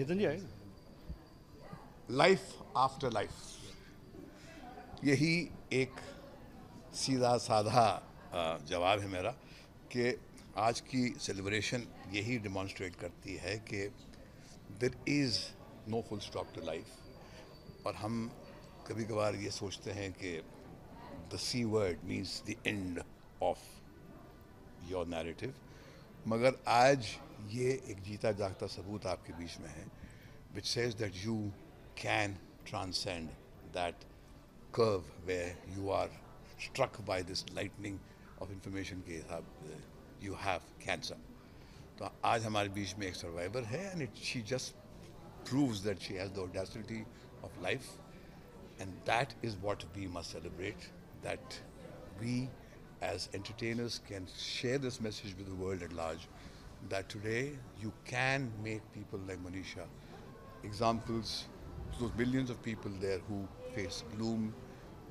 केतन जी आए। Life after life, यही एक सीधा साधा जवाब है मेरा कि आज की सेलिब्रेशन यही डिमॉन्स्ट्रेट करती है कि there is no full stop to life. और हम कभी कभार ये सोचते हैं कि the C word means the end of your narrative, मगर आज ये एक जीता जागता सबूत आपके बीच में है which says that you can transcend that curve where you are struck by this lightning of information के हिसाब you have cancer। तो आज हमारे बीच में एक सर्वाइवर है and she just proves that she has the audacity of life, and that is what we must celebrate, that we as entertainers can share this message with the world at large, that today you can make people like Manisha examples to those millions of people there who face gloom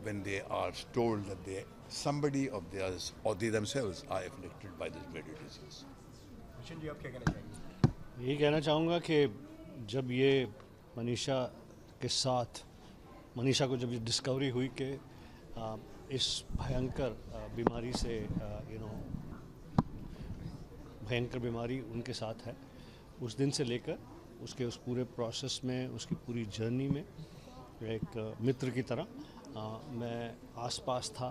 when they are told that they somebody of theirs or they themselves are afflicted by this dreaded disease। जी, आप क्या कहना चाहेंगे? यही कहना चाहूँगा कि जब ये मनीषा के साथ मनीषा को जब ये डिस्कवरी हुई कि इस भयंकर बीमारी से भयंकर बीमारी उनके साथ है, उस दिन से लेकर उसके उस पूरे प्रोसेस में, उसकी पूरी जर्नी में एक मित्र की तरह मैं आसपास था।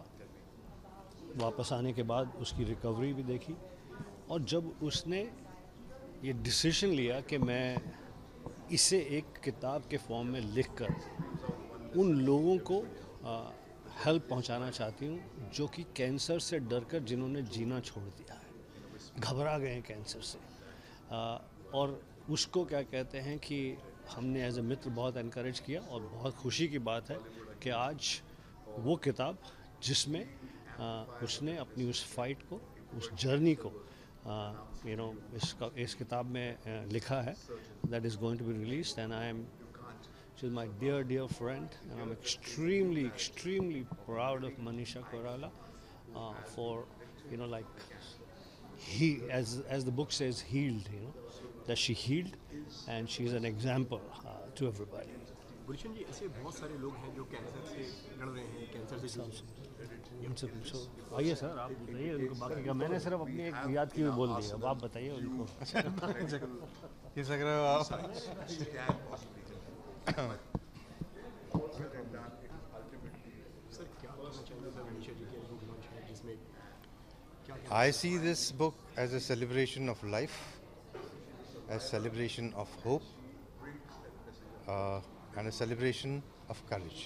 वापस आने के बाद उसकी रिकवरी भी देखी, और जब उसने ये डिसीजन लिया कि मैं इसे एक किताब के फॉर्म में लिखकर उन लोगों को हेल्प पहुंचाना चाहती हूं जो कि कैंसर से डरकर जिन्होंने जीना छोड़ दिया है, घबरा गए हैं कैंसर से, और उसको क्या कहते हैं कि हमने एज ए मित्र बहुत एनकरेज किया। और बहुत खुशी की बात है कि आज वो किताब जिसमें उसने अपनी उस फाइट को, उस जर्नी को इस किताब में लिखा है, that is going to be released, and I am she's my dear friend, and I'm extremely proud of Manisha Koirala for like he, as the book says, healed, that she healed, and she's an example to everybody। गुलशन जी, ऐसे बहुत सारे लोग हैं जो cancer से लड़ रहे हैं, कैंसर से जूझ रहे हैं। उनसे पूछो। आइए सर, आप बताइए उनको, बाकी का मैंने सिर्फ अपनी एक याद की हुई बोल दी, अब आप बताइए उनको। किस लग रहे हो आप? I see this book as a celebration of life, a celebration of hope, and a celebration of courage.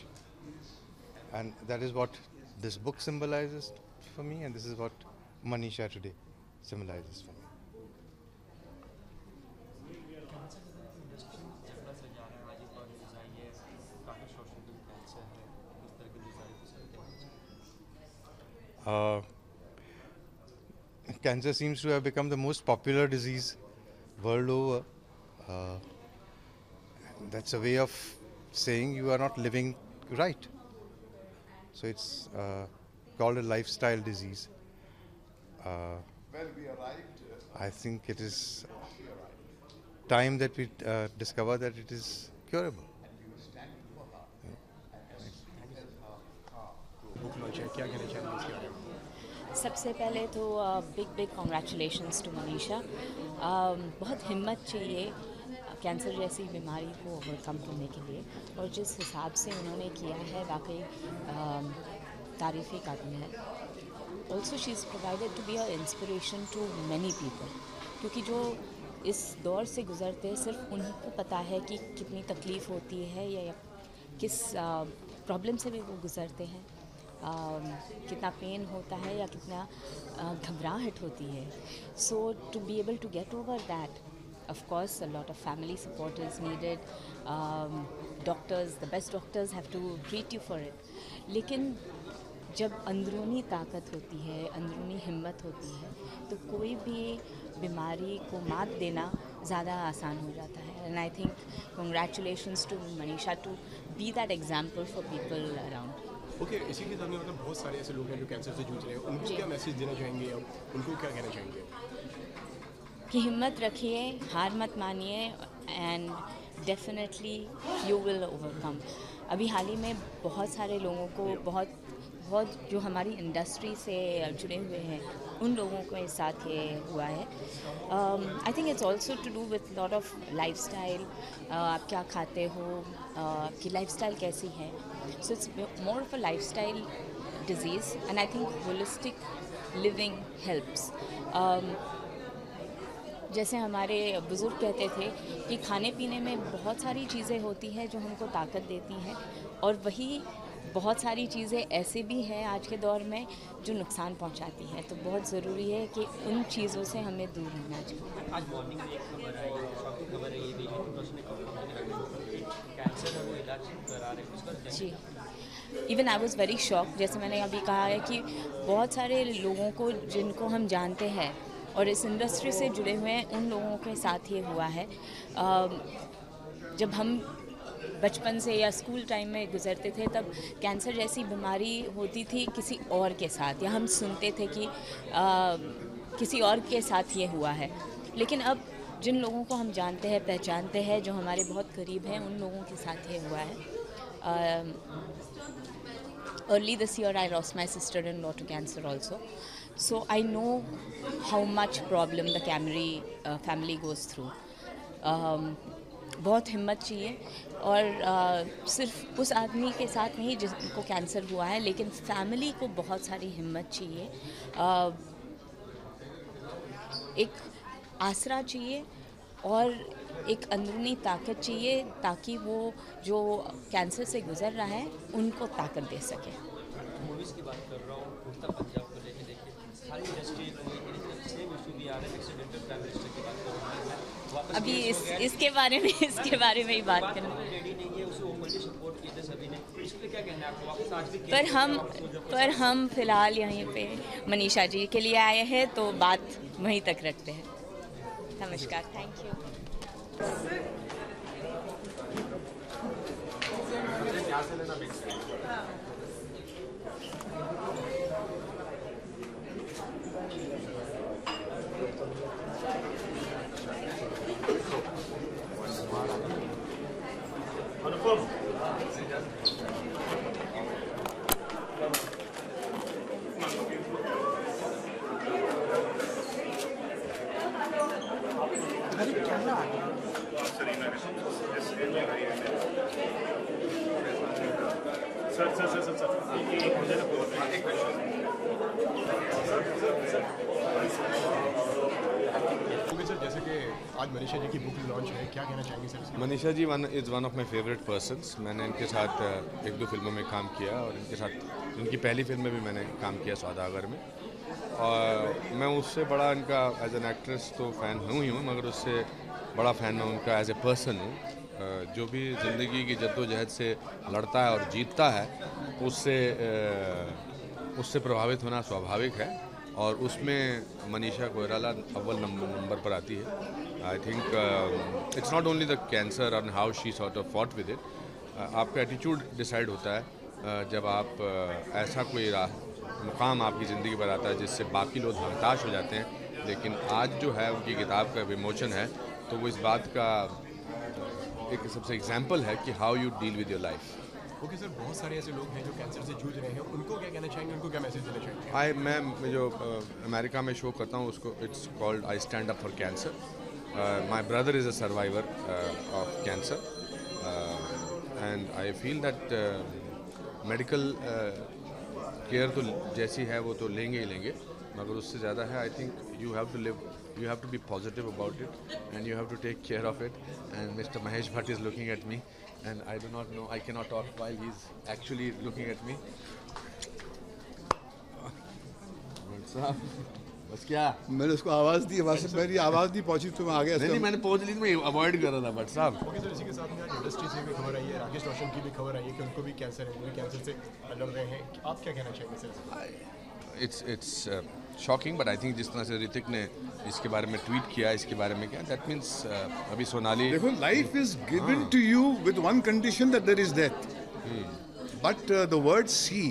And that is what this book symbolizes for me, and this is what Manisha today symbolizes for me। Cancer seems to have become the most popular disease world over. That's a way of saying you are not living right. So it's called a lifestyle disease. I think it is time that we discover that it is curable। Book launch है, क्या कहना चाहेंगे इसके बारे में? सबसे पहले तो बिग कॉन्ग्रेचुलेशंस टू मनीषा। बहुत हिम्मत चाहिए कैंसर जैसी बीमारी को ओवरकम करने के लिए, और जिस हिसाब से उन्होंने किया है वाकई तारीफ़ी काबिल है। Also she is provided to be a inspiration to many people, क्योंकि जो इस दौर से गुज़रते हैं सिर्फ उन्हीं को पता है कि कितनी तकलीफ़ होती है या किस प्रॉब्लम से भी वो गुज़रते हैं, कितना पेन होता है या कितना घबराहट होती है। So to be able to get over that, of course a lot of family support is needed, doctors, the best doctors have to treat you for it, लेकिन जब अंदरूनी ताकत होती है, अंदरूनी हिम्मत होती है, तो कोई भी बीमारी को मात देना ज़्यादा आसान हो जाता है। And I think congratulations to Manisha to be that example for people around. Okay, इसी के साथ में मतलब बहुत सारे ऐसे लोग हैं जो कैंसर से जूझ रहे हैं, उनको क्या मैसेज देना चाहेंगे आप? उनको क्या कहना चाहेंगे कि हिम्मत रखिए, हार मत मानिए, and definitely you will overcome. अभी हाल ही में बहुत सारे लोगों को बहुत जो हमारी इंडस्ट्री से जुड़े हुए हैं उन लोगों के साथ ये हुआ है। I think it's also to do with lot of lifestyle. आप क्या खाते हो, आपकी लाइफस्टाइल कैसी है, so it's more of a lifestyle disease and I think holistic living helps. जैसे हमारे बुज़ुर्ग कहते थे कि खाने पीने में बहुत सारी चीज़ें होती हैं जो हमको ताकत देती हैं, और वही बहुत सारी चीज़ें ऐसे भी हैं आज के दौर में जो नुकसान पहुंचाती हैं। तो बहुत ज़रूरी है कि उन चीज़ों से हमें दूर रहना चाहिए। आज मॉर्निंग में एक खबर आई, शॉकिंग खबर है ये भी कि कैंसर है वो इलाज करा रहे हैं, उसका जी, even I was very shock. जैसे मैंने अभी कहा है कि बहुत सारे लोगों को जिनको हम जानते हैं और इस इंडस्ट्री से जुड़े हुए हैं उन लोगों के साथ ये हुआ है। जब हम बचपन से या स्कूल टाइम में गुजरते थे तब कैंसर जैसी बीमारी होती थी किसी और के साथ, या हम सुनते थे कि किसी और के साथ ये हुआ है। लेकिन अब जिन लोगों को हम जानते हैं, पहचानते हैं, जो हमारे बहुत करीब हैं, उन लोगों के साथ ये हुआ है। Early this year I lost my sister-in-law to cancer also. So I know how much problem the family goes through. बहुत हिम्मत चाहिए, और सिर्फ उस आदमी के साथ नहीं जिसको कैंसर हुआ है, लेकिन फैमिली को बहुत सारी हिम्मत चाहिए, एक आसरा चाहिए और एक अंदरूनी ताकत चाहिए, ताकि वो जो कैंसर से गुज़र रहा है उनको ताकत दे सके। मूवीज़ की बात कर रहा हूँ, उड़ता पंजाब को लेके देखिए सारी इंडस्ट्री सेम इशू भी आ रहा है, एक्सीडेंटल प्राइम मिनिस्टर की बात कर रहा हूँ वापस अभी इसके बारे में ही बात करना। रेडी नहीं है, उसे ओपनली सपोर्ट किए थे सभी ने, इस पे क्या कहना है आपको? वापस आज भी पर हम फिलहाल यहीं पे मनीषा जी के लिए आए हैं, तो बात वहीं तक रखते हैं। नमस्कार, थैंक यू। ओके सर, जैसे कि आज मनीषा जी की बुक लॉन्च है, क्या कहना चाहेंगे सर इसके? Manisha ji is one of my favourite persons. मैंने इनके साथ एक दो फिल्मों में काम किया, और इनके साथ इनकी पहली फिल्म में भी मैंने काम किया, सौदागर में। और मैं उससे बड़ा इनका एज एन एक्ट्रेस तो फ़ैन हूँ ही हूँ, मगर उससे बड़ा फ़ैन मैं उनका एज ए पर्सन हूँ। जो भी ज़िंदगी की जद्दोजहद से लड़ता है और जीतता है, उससे प्रभावित होना स्वाभाविक है, और उसमें मनीषा कोइराला अव्वल नंबर पर आती है। I think it's not only the cancer और how she sort of fought with it. आपका एटीट्यूड डिसाइड होता है जब आप ऐसा कोई मुकाम आपकी ज़िंदगी पर आता है जिससे बाकी लोग हताश हो जाते हैं। लेकिन आज जो है उनकी किताब का विमोचन है, तो वो इस बात का एक सबसे एग्जाम्पल है कि how you deal with your life. Okay sir, बहुत सारे ऐसे लोग हैं जो कैंसर से जूझ रहे हैं, उनको क्या कहना चाहेंगे, उनको क्या मैसेज देना चाहेंगे? मैं जो अमेरिका में शो करता हूँ उसको it's called I stand up for cancer. My brother is a survivor of cancer, and I feel that medical care तो जैसी है वो तो लेंगे ही लेंगे, मगर उससे ज़्यादा है। I think you have to be positive about it, and you have to take care of it. And Mr. Mahesh Bhatt is looking at me, and I do not know, I cannot talk while he's actually looking at me. बस क्या मैंने उसको आवाज़ दी, मेरी आवाज़ नहीं पहुंची तो मैं आ गया। नहीं, मैंने पहुंच ली, मैं अवॉइड कर रहा था भट्ट साहब। ओके सर, इसी के साथ में आज इंडस्ट्री से भी खबर आई है, राकेश रोशन की भी खबर आई है कि उनको भी कैंसर है, वो भी कैंसर से लड़ रहे हैं। आप क्या कहना चाहेंगे sir? It's shocking, but I think जिस तरह से ऋतिक ने इसके बारे में ट्वीट किया, इसके बारे में क्या, दैट मीन्स अभी सोनाली, देखो, life is given to you with one condition that there is death, but the word C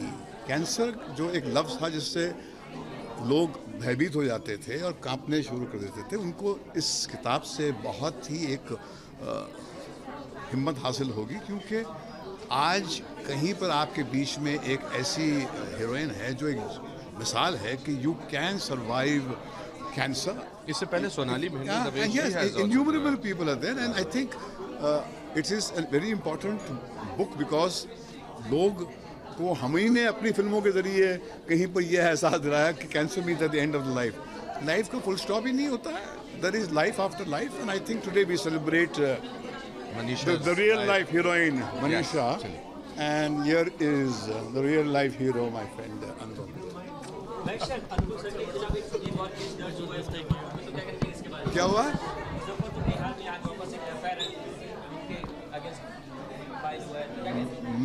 cancer जो एक लफ्ज़ था जिससे लोग भयभीत हो जाते थे और कांपने शुरू कर देते थे, उनको इस किताब से बहुत ही एक हिम्मत हासिल होगी, क्योंकि आज कहीं पर आपके बीच में एक ऐसी हीरोइन है जो एक मिसाल है कि यू कैन सर्वाइव कैंसर. इससे पहले Sonali Bendre Yes, innumerable people are there, and I think it is a very important book because लोग को हम ही ने अपनी फिल्मों के जरिए कहीं पर यह एहसास दिलाया कि cancer means at the end of the life. Life का फुल स्टॉप ही नहीं होता है. There is life after life, and I think today we celebrate the real life heroine Manisha, and here is the real life hero, my friend Anupam. क्या हुआ?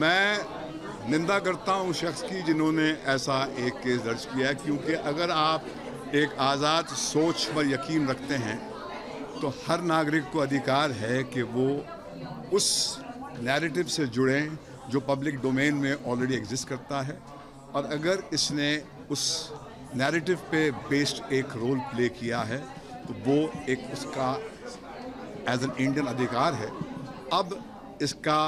मैं निंदा करता हूँ उस शख्स की जिन्होंने ऐसा एक केस दर्ज किया है, क्योंकि अगर आप एक आज़ाद सोच पर यकीन रखते हैं तो हर नागरिक को अधिकार है कि वो उस नैरेटिव से जुड़ें जो पब्लिक डोमेन में ऑलरेडी एग्जिस्ट करता है, और अगर इसने उस नैरेटिव पे बेस्ड एक रोल प्ले किया है तो वो एक उसका एज एन इंडियन अधिकार है. अब इसका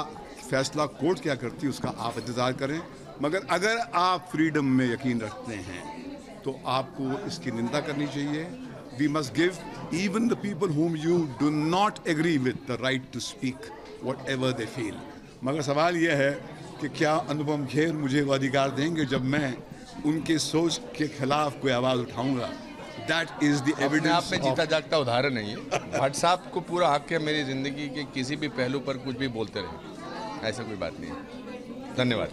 फैसला कोर्ट क्या करती है उसका आप इंतज़ार करें, मगर अगर आप फ्रीडम में यकीन रखते हैं तो आपको इसकी निंदा करनी चाहिए. We must give even the people whom you do not agree with the right to speak whatever they feel. मगर सवाल यह है कि क्या अनुपम खेर मुझे वो अधिकार देंगे जब मैं उनके सोच के खिलाफ कोई आवाज़ उठाऊंगा. That is the evidence. आप में जीता जागता उदाहरण नहीं है. भट्ट साहब को पूरा हक है मेरी ज़िंदगी के किसी भी पहलू पर कुछ भी बोलते रहे, ऐसा कोई बात नहीं है. धन्यवाद.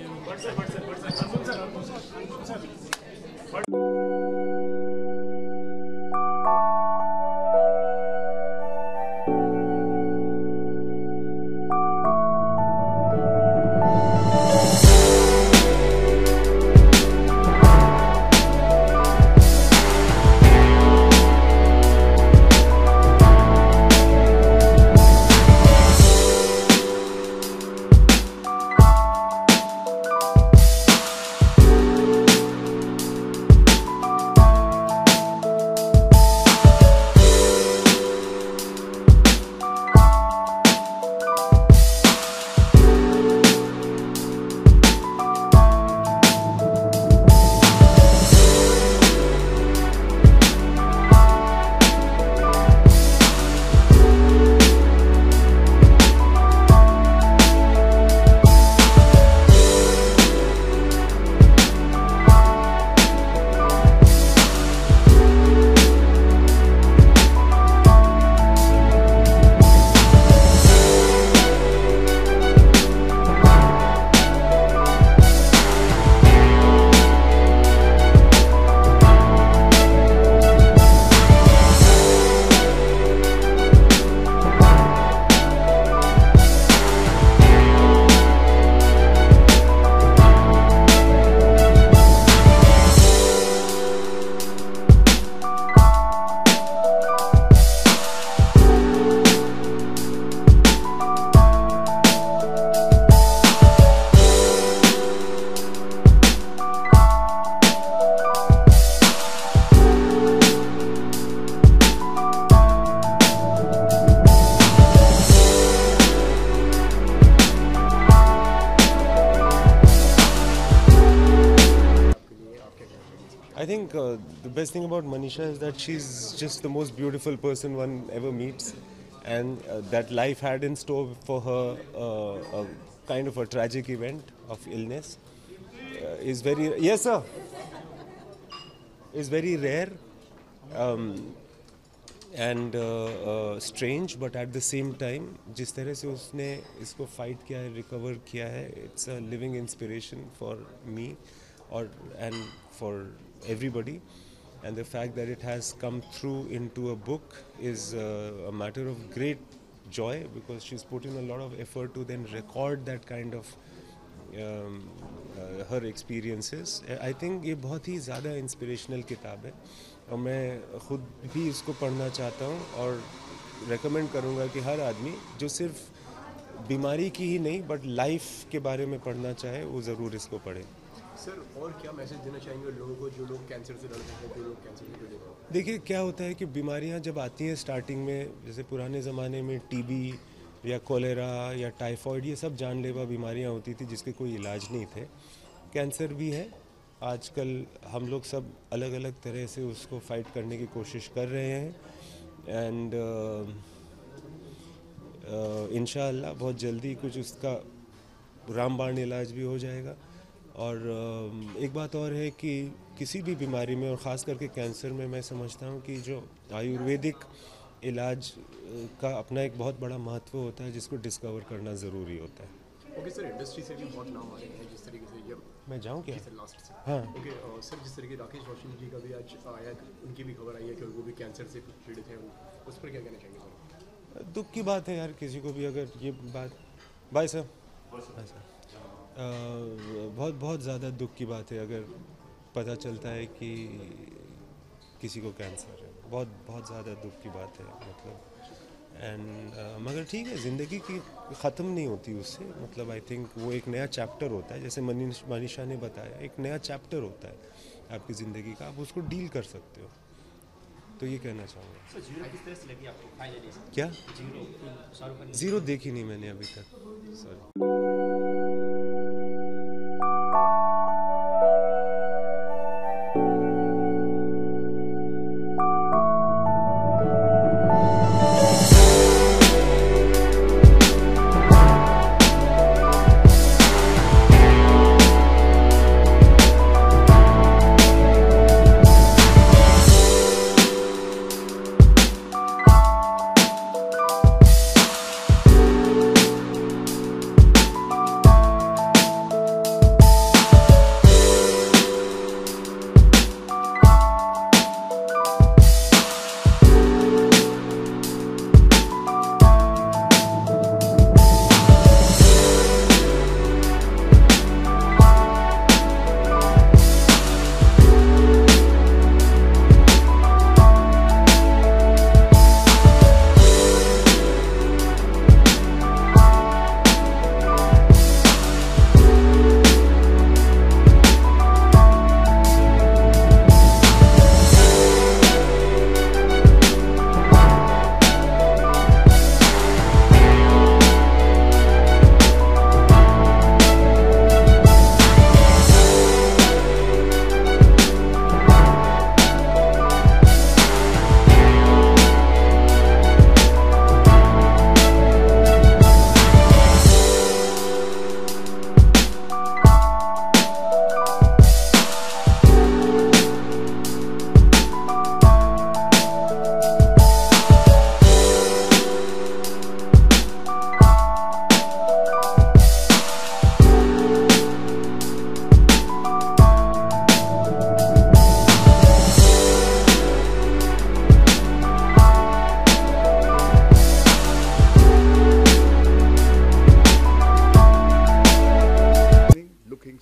I think the best thing about Manisha is that she's just the most beautiful person one ever meets, and that life had in store for her a kind of a tragic event of illness is very is very rare and strange, but at the same time जिस तरह से उसने इसको fight किया है, recover किया है, it's a living inspiration for me and for everybody, and the fact that it has come through into a book is a matter of great joy, because she's put in a lot of effort to then record that kind of her experiences. I think ये बहुत ही ज़्यादा inspirational किताब है और मैं खुद भी इसको पढ़ना चाहता हूँ और recommend करूँगा कि हर आदमी जो सिर्फ बीमारी की ही नहीं बट लाइफ के बारे में पढ़ना चाहे वो ज़रूर इसको पढ़े. सर, और क्या मैसेज देना चाहेंगे लोगों को जो लोग कैंसर से लड़ रहे हैं, जो लोग कैंसर से पीड़ित हैं? देखिए क्या होता है कि बीमारियां जब आती हैं स्टार्टिंग में, जैसे पुराने ज़माने में टीबी या कोलेरा या टाइफॉइड, ये सब जानलेवा बीमारियां होती थी जिसके कोई इलाज नहीं थे। कैंसर भी है। आजकल हम लोग सब अलग अलग तरह से उसको फाइट करने की कोशिश कर रहे हैं एंड इंशाअल्लाह बहुत जल्दी कुछ उसका रामबाण इलाज भी हो जाएगा। और एक बात और है कि किसी भी बीमारी में और ख़ास करके कैंसर में मैं समझता हूँ कि जो आयुर्वेदिक इलाज का अपना एक बहुत बड़ा महत्व होता है जिसको डिस्कवर करना ज़रूरी होता है। ओके सर, इंडस्ट्री से भी बहुत नाम आ रहे हैं जिस तरीके से ये मैं जाऊँ क्या? सर लास्ट से हाँ ओके सर, जिस तरीके राकेश रोशन जी का भी आज आया, उनकी भी खबर आई है कि वो भी कैंसर से पीड़ित हैं, उस पर क्या कहना चाहेंगे सर? दुख की बात है यार, किसी को भी अगर ये बात। Bye sir. बहुत बहुत ज़्यादा दुख की बात है अगर पता चलता है कि किसी को कैंसर है। बहुत बहुत ज़्यादा दुख की बात है मतलब। एंड मगर ठीक है, ज़िंदगी की ख़त्म नहीं होती उससे। मतलब आई थिंक वो एक नया चैप्टर होता है, जैसे मनीषा ने बताया, एक नया चैप्टर होता है आपकी ज़िंदगी का, आप उसको डील कर सकते हो। तो ये कहना चाहूँगा। सर जीरो किस तरह से लगी आपको फाइनली? क्या? जीरो शाहरुख खान ज़ीरो देखी नहीं मैंने अभी तक, sorry.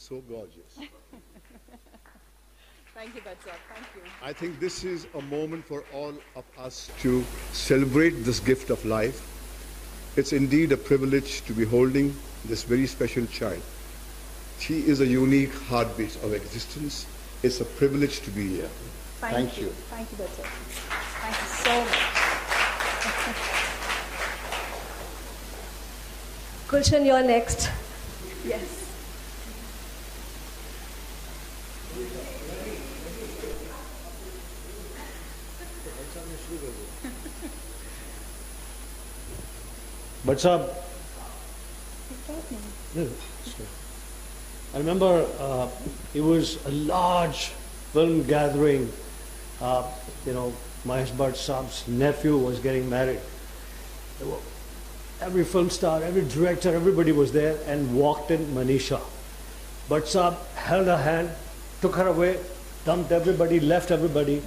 So gorgeous. Thank you, Batsar. Thank you. I think this is a moment for all of us to celebrate this gift of life. It's indeed a privilege to be holding this very special child. She is a unique heartbeat of existence. It's a privilege to be here. Thank you. Thank you, Batsar. Thank you so much. Gulshan, you're next. Yes. But sir, I remember it was a large film gathering. Mahesh Bhatt Saab's nephew was getting married. Every film star, every director, everybody was there, and walked in Manisha. Bhatt Saab held her hand, took her away, dumped everybody, left everybody.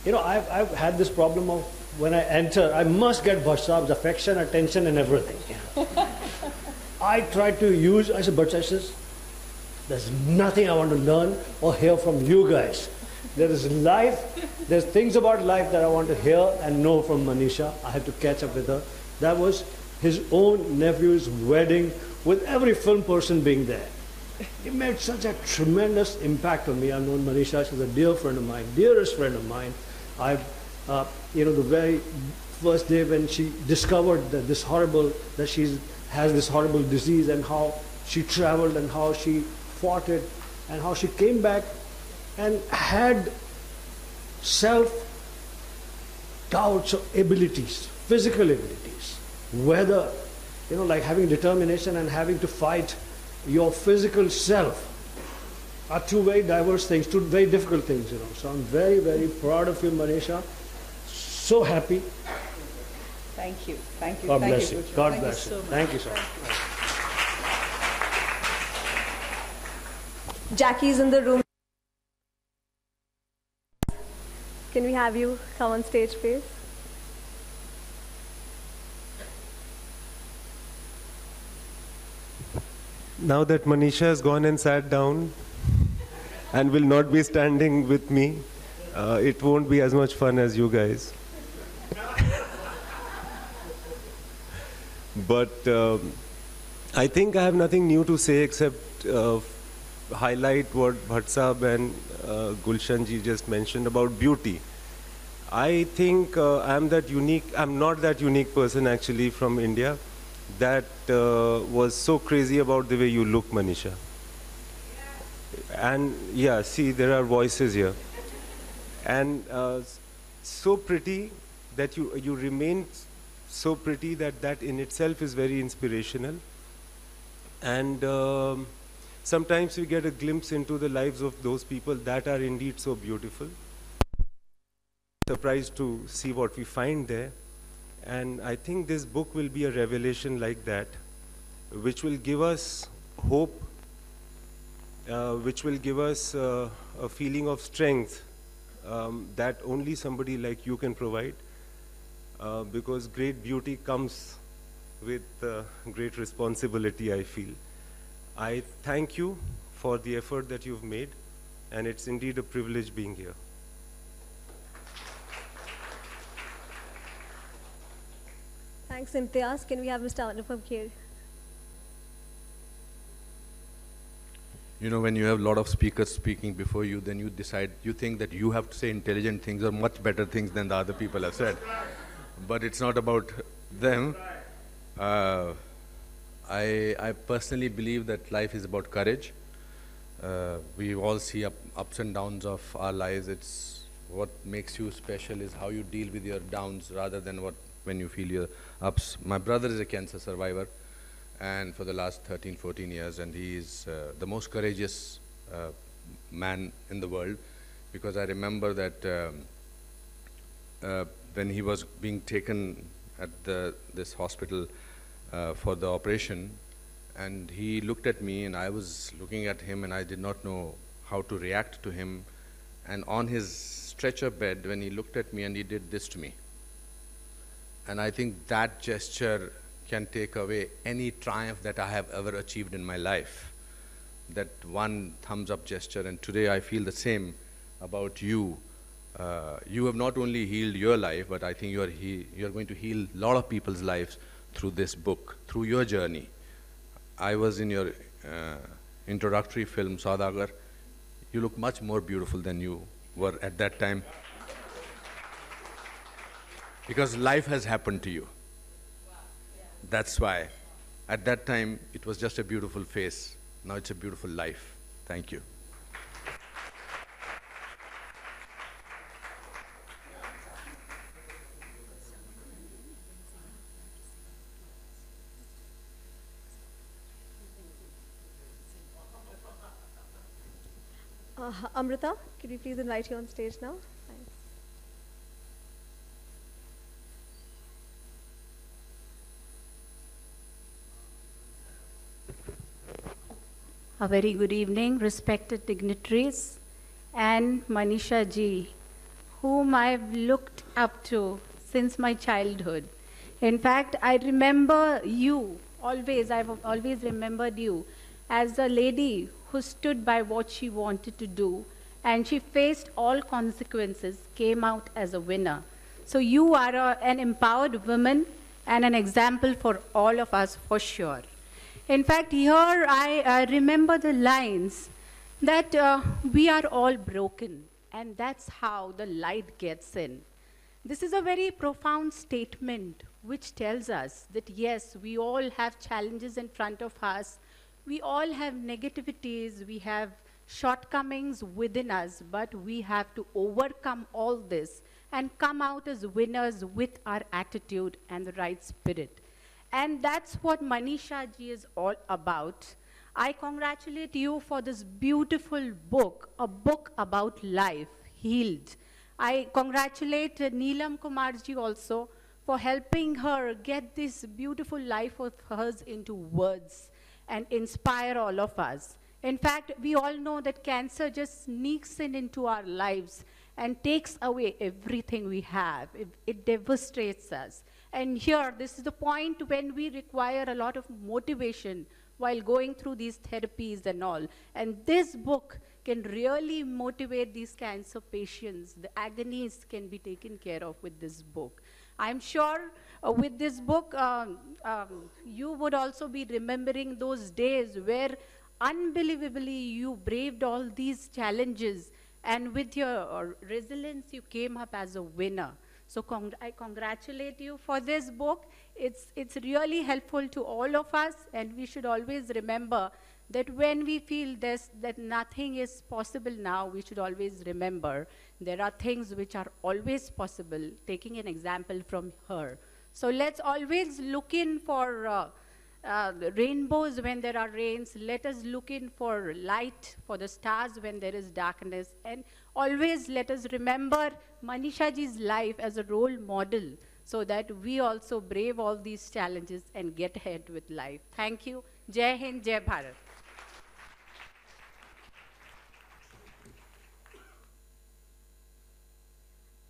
I've had this problem of when I enter, I must get Bhatt Saab's affection, attention, and everything. I tried to use, I said, Bhatt says, there's nothing I want to learn or hear from you guys. There is life, there's things about life that I want to hear and know from Manisha. I had to catch up with her. That was his own nephew's wedding with every film person being there. It made such a tremendous impact on me. I've known Manisha, she's a dear friend of mine, dearest friend of mine. the very first day when she discovered that that she has this horrible disease, and how she traveled and how she fought it, and how she came back and had self-doubts of abilities, physical abilities, whether, like having determination and having to fight your physical self are two very diverse things, two very difficult things, So I'm very, very proud of you, Manisha. So happy. Thank you. Thank you. God Thank bless you. Gulshan. God Thank bless you you. so much. Thank you so much. Jackie's in the room. Can we have you come on stage, please? Now that Manisha has gone and sat down and will not be standing with me, it won't be as much fun as you guys. But I think I have nothing new to say except highlight what Bhatt Sahab and Gulshan ji just mentioned about beauty. I think I'm not that unique person actually from India that was so crazy about the way you look, Manisha. And yeah, see, there are voices here. And so pretty that you remain so pretty that in itself is very inspirational. And sometimes we get a glimpse into the lives of those people that are indeed so beautiful. Surprised to see what we find there. And I think this book will be a revelation like that, which will give us hope, which will give us a feeling of strength that only somebody like you can provide, because great beauty comes with great responsibility, I feel. I thank you for the effort that you've made, and it's indeed a privilege being here. Thanks, Imtiaz. Can we have Mr. Anupam Kher? When you have a lot of speakers speaking before you, then you think that you have to say intelligent things or much better things than the other people have said. But it's not about them. I personally believe that life is about courage. We all see ups and downs of our lives. It's what makes you special is how you deal with your downs rather than when you feel your ups. My brother is a cancer survivor, and for the last 13, 14 years, and he is the most courageous man in the world, because I remember that when he was being taken at this hospital for the operation, and he looked at me and I was looking at him and I did not know how to react to him, and on his stretcher bed when he looked at me and he did this to me. And I think that gesture can take away any triumph that I have ever achieved in my life. That one thumbs up gesture, and today I feel the same about you. You have not only healed your life, but I think you are going to heal a lot of people's lives through this book, through your journey. I was in your introductory film, Saudagar. You look much more beautiful than you were at that time. Because life has happened to you. That's why. At that time, it was just a beautiful face. Now it's a beautiful life. Thank you. Amrita, could we please invite you on stage now? Thanks. A very good evening, respected dignitaries, and Manisha ji, whom I've looked up to since my childhood. In fact, I remember you always, I've always remembered you as a lady who stood by what she wanted to do, and she faced all consequences, came out as a winner. So you are an empowered woman and an example for all of us, for sure. In fact, here I remember the lines that we are all broken, and that's how the light gets in. This is a very profound statement which tells us that yes, we all have challenges in front of us. We all have negativities, we have shortcomings within us, but we have to overcome all this and come out as winners with our attitude and the right spirit. And that's what Manisha ji is all about. I congratulate you for this beautiful book, a book about life, Healed. I congratulate Neelam Kumar ji also for helping her get this beautiful life of hers into words and inspire all of us. In fact, we all know that cancer just sneaks into our lives and takes away everything we have. It devastates us. And here, this is the point when we require a lot of motivation while going through these therapies and all. And this book can really motivate these cancer patients. The agonies can be taken care of with this book. I'm sure with this book, you would also be remembering those days where unbelievably you braved all these challenges, and with your resilience you came up as a winner. So I congratulate you for this book. It's really helpful to all of us, and we should always remember that when we feel this, that nothing is possible now, we should always remember there are things which are always possible, taking an example from her. So let's always look in for rainbows when there are rains. Let us look in for light, for the stars when there is darkness. And always let us remember Manisha ji's life as a role model so that we also brave all these challenges and get ahead with life. Thank you. Jai Hind, Jai Bharat.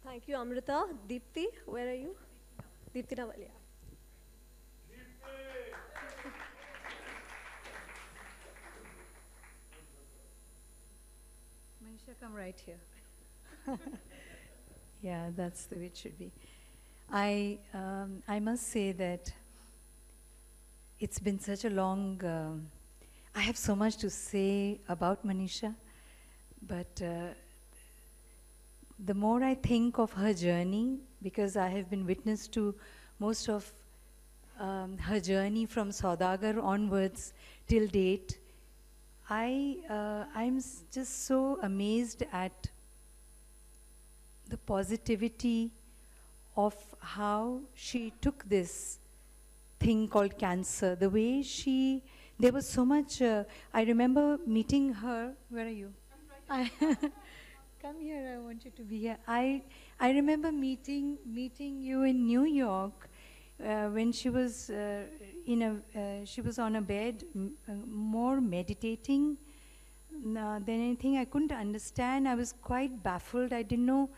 Thank you, Amrita. Deepti, where are you? Deepti Navalia. Manisha, come right here. Yeah, that's the way it should be. I must say that it's been such a long, I have so much to say about Manisha, but the more I think of her journey, because I have been witness to most of her journey from Saudagar onwards till date, I'm just so amazed at the positivity of how she took this thing called cancer, the way there was so much, I remember meeting her, where are you? Come here, I want you to be here. I remember meeting you in New York when she was she was on a bed, more meditating than anything. I couldn't understand. I was quite baffled. I didn't know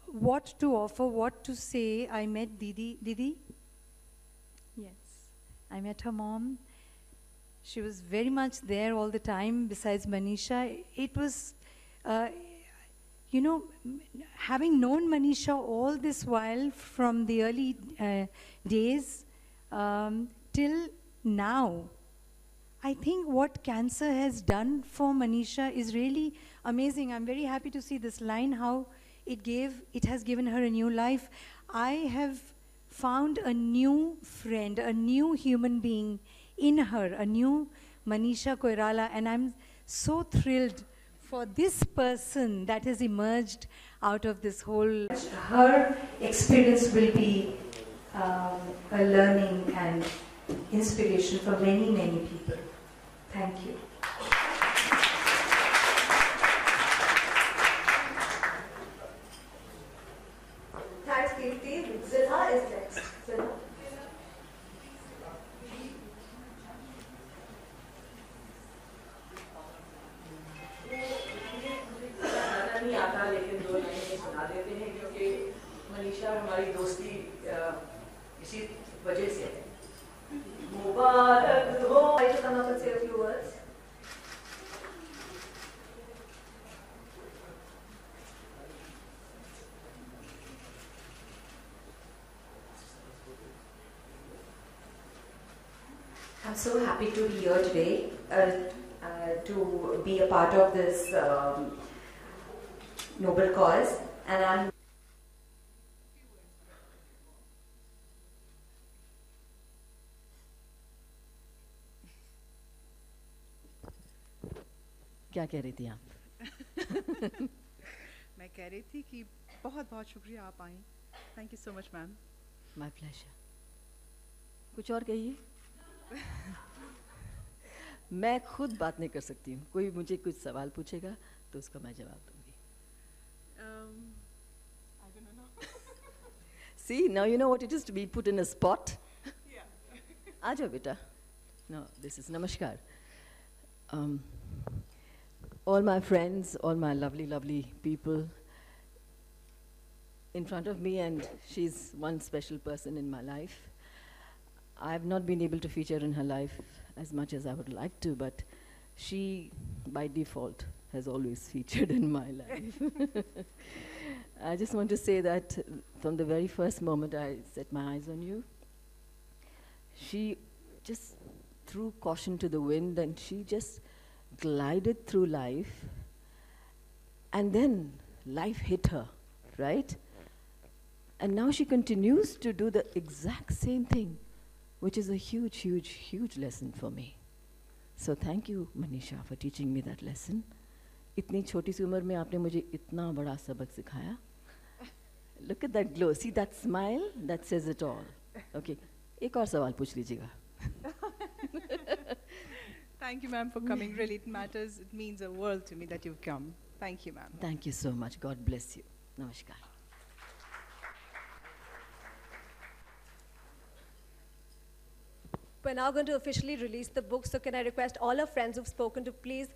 what to offer, what to say. I met Didi. Didi? Yes. I met her mom. She was very much there all the time besides Manisha. It was, you know, having known Manisha all this while from the early days till now, I think what cancer has done for Manisha is really amazing. I'm very happy to see this line, how it has given her a new life. I have found a new friend, a new human being in her, a new Manisha Koirala, and I'm so thrilled for this person that has emerged out of this whole. Her experience will be a learning and inspiration for many, many people. Thank you. Thanks, Kirti. Zilha is next. Zilha. नहीं आता, लेकिन दो लाइनें सुना देते हैं क्योंकि मनीषा हमारी दोस्ती इसी वजह से है। मुबारक हो। I to come up and say a few words. I'm so happy to be here today, to be a part of this noble cause, and I'm क्या कह रही थी आप? मैं कह रही थी कि बहुत बहुत शुक्रिया आप आई. Thank you so much ma'am. My pleasure. कुछ और कहिए. मैं खुद बात नहीं कर सकती हूँ. कोई मुझे कुछ सवाल पूछेगा तो उसका मैं जवाब दूंगी. I don't know. See, now you know what it is to be put in a spot. आ जाओ बेटा. No, this is namaskar. All my friends, all my lovely, lovely people in front of me, and she's one special person in my life. I've not been able to feature in her life as much as I would like to, but she, by default, has always featured in my life. I just want to say that from the very first moment I set my eyes on you, she just threw caution to the wind and she just glided through life, and then life hit her, right? And now she continues to do the exact same thing, which is a huge, huge, huge lesson for me. So thank you, Manisha, for teaching me that lesson. इतनी छोटी सी उम्र में आपने मुझे इतना बड़ा सबक सिखाया. Look at that glow. See that smile? That says it all. Okay. एक और सवाल पूछ लीजिएगा. Thank you, ma'am, for coming. Really, it matters. It means a world to me that you've come. Thank you, ma'am. Thank you so much. God bless you. Namaskar. We're now going to officially release the book, so can I request all our friends who've spoken to please...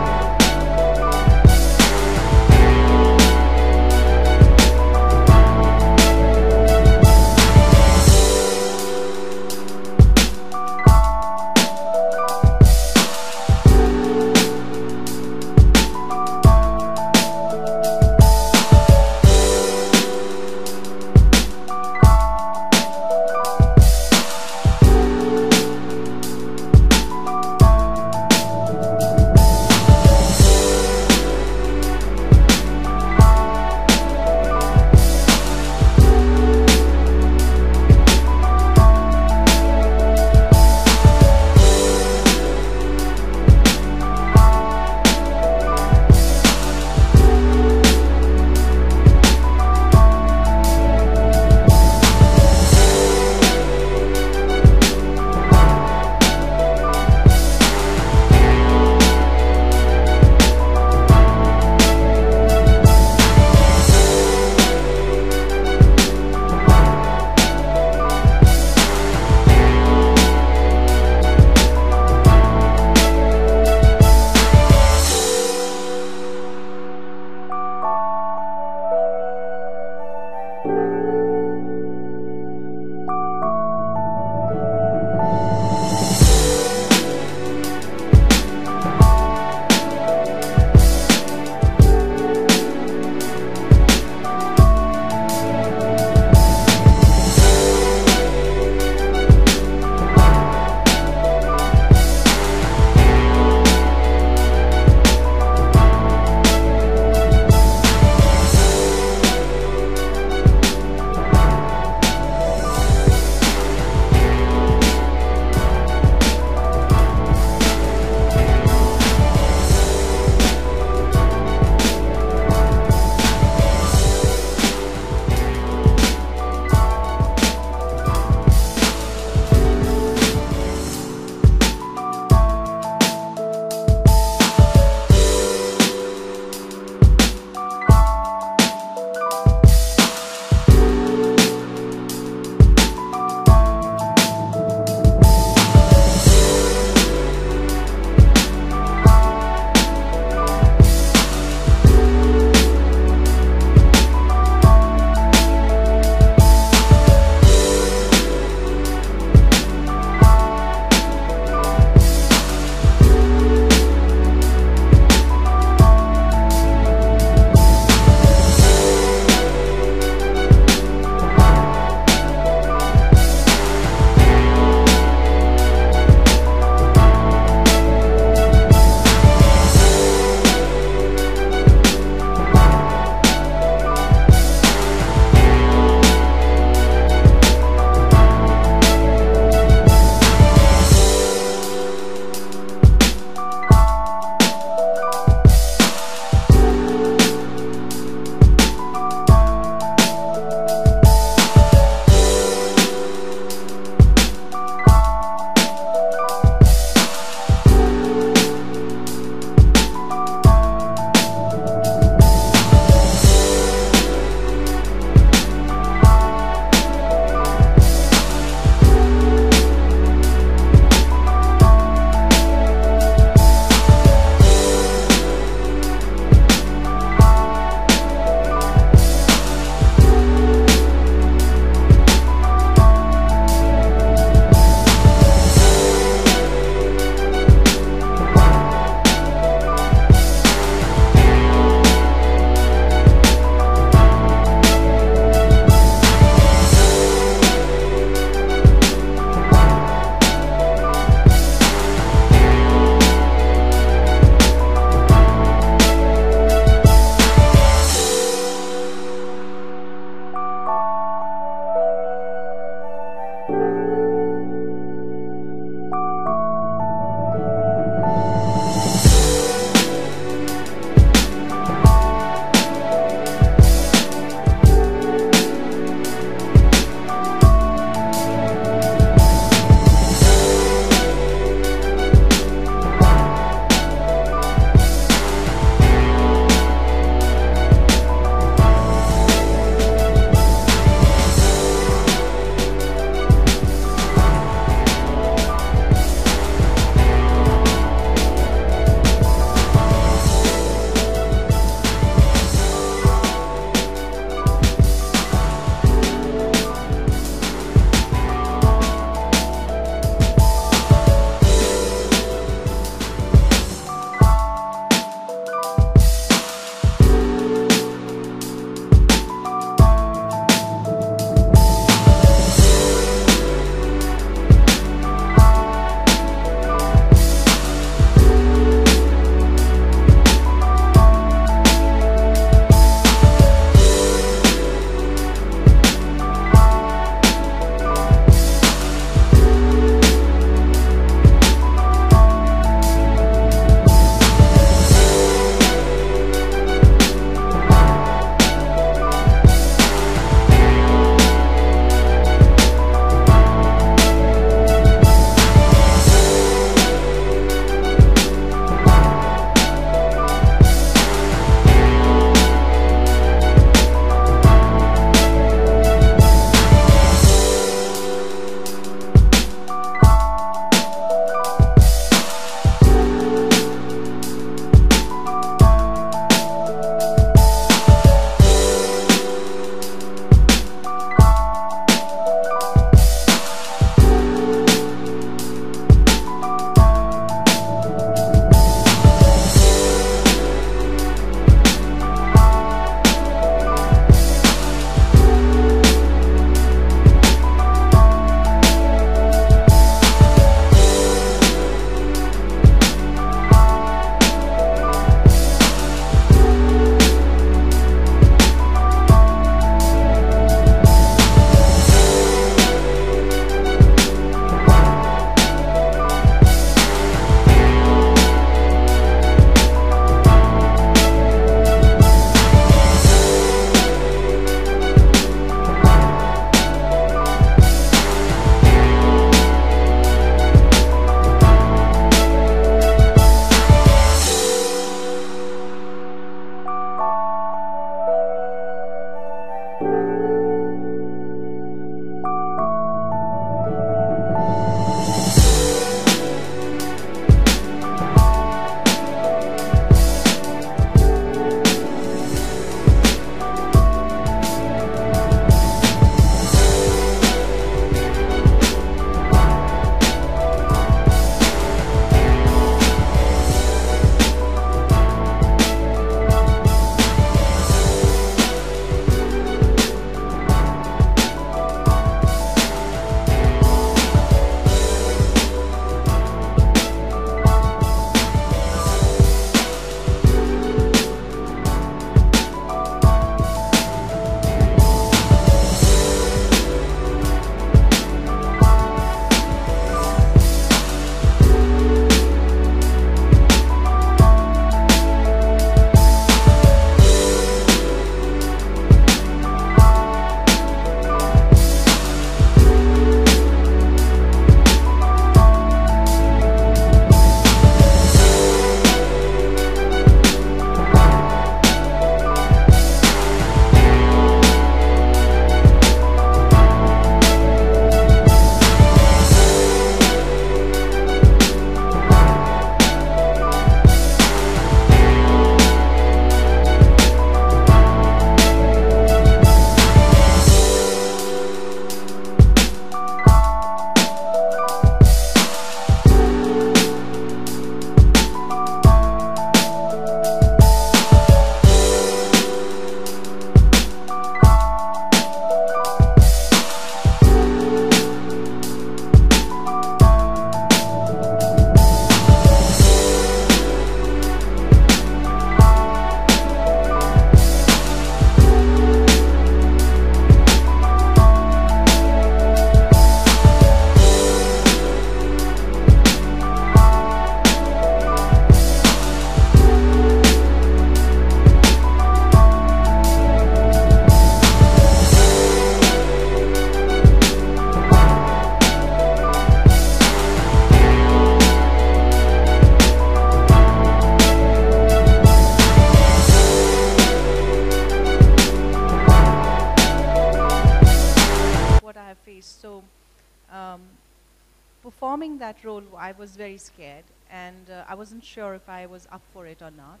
performing that role, I was very scared, and I wasn't sure if I was up for it or not.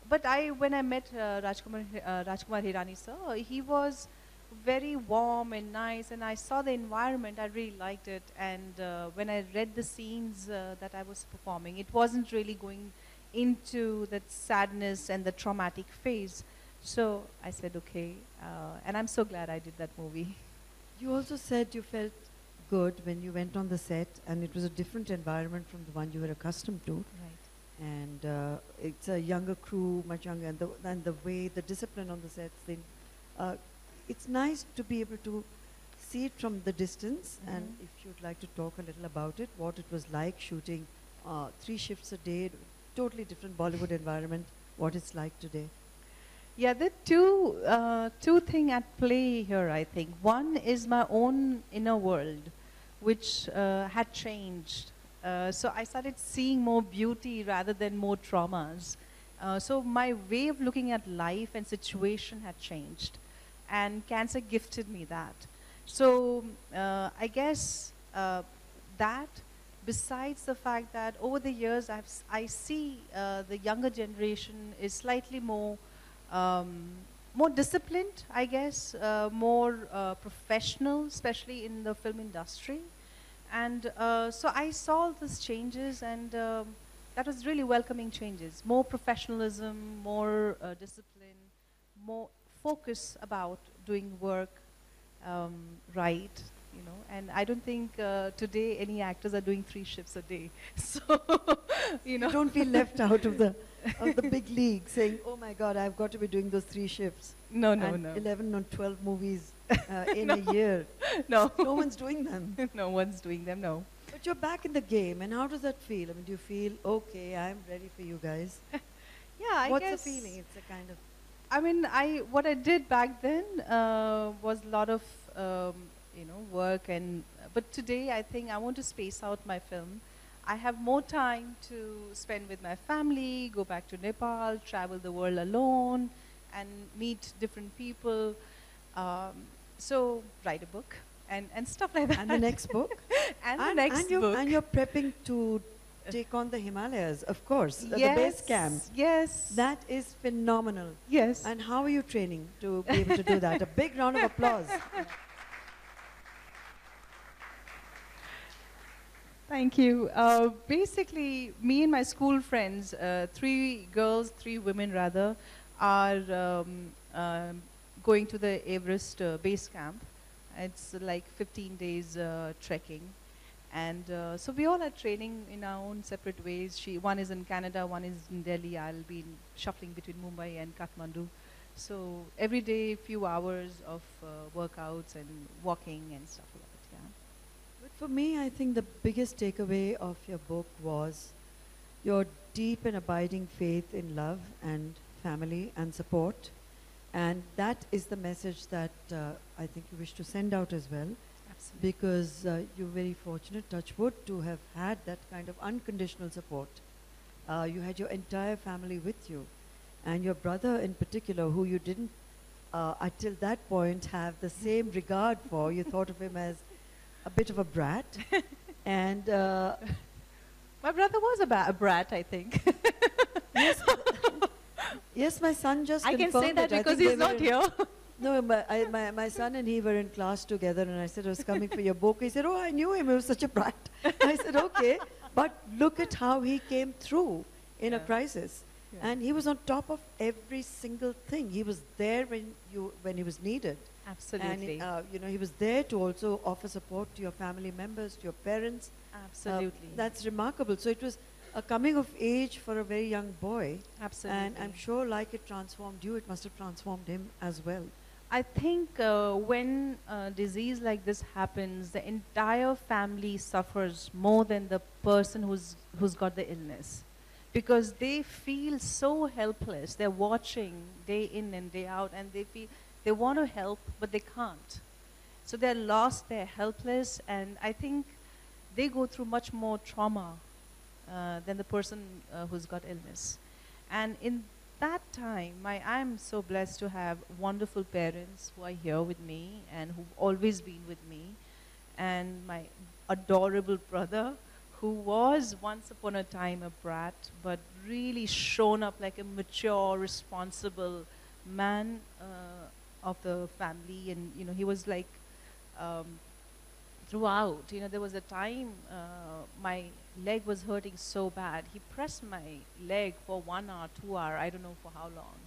But when I met Rajkumar Hirani sir, he was very warm and nice, and I saw the environment, I really liked it. And when I read the scenes that I was performing, it wasn't really going into that sadness and the traumatic phase. So I said, okay, and I'm so glad I did that movie. You also said you felt good when you went on the set, and it was a different environment from the one you were accustomed to. Right. And it's a younger crew, much younger, and the way, the discipline on the sets thing. It's nice to be able to see it from the distance, and if you'd like to talk a little about it, what it was like shooting 3 shifts a day, totally different Bollywood environment, what it's like today. Yeah, there are two things at play here, I think. One is my own inner world, which had changed. So I started seeing more beauty rather than more traumas. So my way of looking at life and situation had changed. And cancer gifted me that. So I guess that, besides the fact that over the years I see the younger generation is slightly more more disciplined, I guess, more professional, especially in the film industry. And so I saw these changes, and that was really welcoming changes. More professionalism, more discipline, more focus about doing work right, you know. And I don't think today any actors are doing 3 shifts a day. So, you know. You don't feel left out of the big league saying, oh my God, I've got to be doing those 3 shifts. No, no, and no. 11 or 12 movies in No. a year. No. No one's doing them. No one's doing them, no. But you're back in the game, and how does that feel? I mean, do you feel, okay, I'm ready for you guys? Yeah, I What's guess. the feeling? It's a kind of... I mean, what I did back then was a lot of, you know, work, and but today I think I want to space out my film. I have more time to spend with my family, go back to Nepal, travel the world alone, and meet different people. So write a book and stuff like that. And the next book? and the next book. And you're prepping to take on the Himalayas, of course, the Yes, base camp. Yes. That is phenomenal. Yes. And how are you training to be able to do that? A big round of applause. Thank you. Basically, me and my school friends, 3 girls, 3 women rather, are going to the Everest base camp. It's like 15 days trekking. And so we all are training in our own separate ways. One is in Canada, one is in Delhi. I'll be shuffling between Mumbai and Kathmandu. So every day, few hours of workouts and walking and stuff like that, yeah. But for me, I think the biggest takeaway of your book was your deep and abiding faith in love and family and support. And that is the message that I think you wish to send out as well. Absolutely. Because you're very fortunate, touch wood, to have had that kind of unconditional support. You had your entire family with you. And your brother in particular, who you didn't, until that point, have the same regard for. You thought of him as a bit of a brat. And my brother was a brat, I think. Yes, my son just I can confirmed say that it. I because think he's they were not in- here. No, my son and he were in class together, and I said, I was coming for your book. He said, oh, I knew him. He was such a brat. I said, okay. But look at how he came through in a crisis. Yeah. And he was on top of every single thing. He was there when he was needed. Absolutely. And you know, he was there to also offer support to your family members, to your parents. Absolutely. That's remarkable. So it was a coming of age for a very young boy. Absolutely. And I'm sure like it transformed you, it must have transformed him as well. I think when a disease like this happens, the entire family suffers more than the person who's got the illness, because they feel so helpless. They're watching day in and day out, and they feel they want to help, but they can't. So they're lost, they're helpless, and I think they go through much more trauma than the person who's got illness. And in that time, I'm so blessed to have wonderful parents who are here with me and who've always been with me. and my adorable brother, who was once upon a time a brat, but really shown up like a mature, responsible man of the family. And, you know, he was like, throughout, you know, there was a time my leg was hurting so bad. He pressed my leg for 1 hour, 2 hour, I don't know for how long.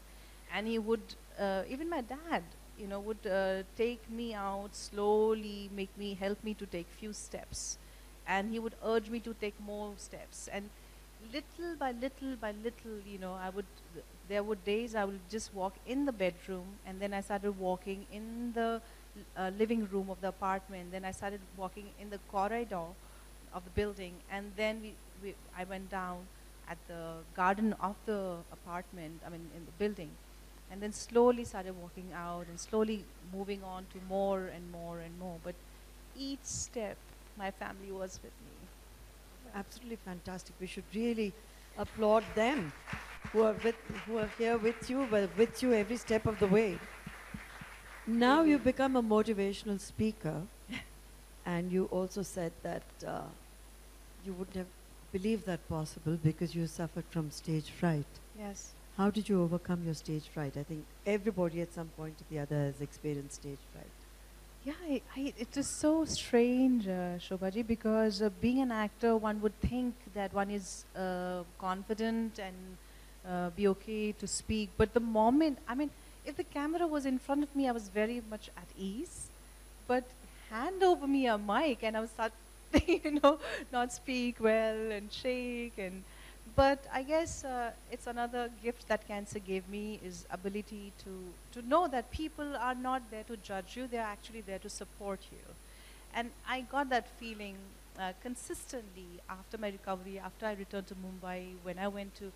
And he would, even my dad, you know, would take me out slowly, help me to take few steps. And he would urge me to take more steps. And little by little, you know, there were days I would just walk in the bedroom, and then I started walking in the living room of the apartment. Then I started walking in the corridor of the building, and then I went down at the garden of the apartment, I mean in the building, and then slowly started walking out and slowly moving on to more and more and more. But each step, my family was with me. Absolutely fantastic. We should really applaud them who are here with you every step of the way. Now you've become a motivational speaker, and you also said that you wouldn't have believed that possible because you suffered from stage fright. Yes. How did you overcome your stage fright? I think everybody at some point or the other has experienced stage fright. Yeah, it is so strange, Shobhaji, because being an actor, one would think that one is confident and be okay to speak. But the moment, I mean, if the camera was in front of me, I was very much at ease. But hand over me a mic and I would start, you know, not speak well and shake. But I guess it's another gift that cancer gave me, is ability to know that people are not there to judge you, they're actually there to support you. And I got that feeling consistently after my recovery, after I returned to Mumbai. When I went to,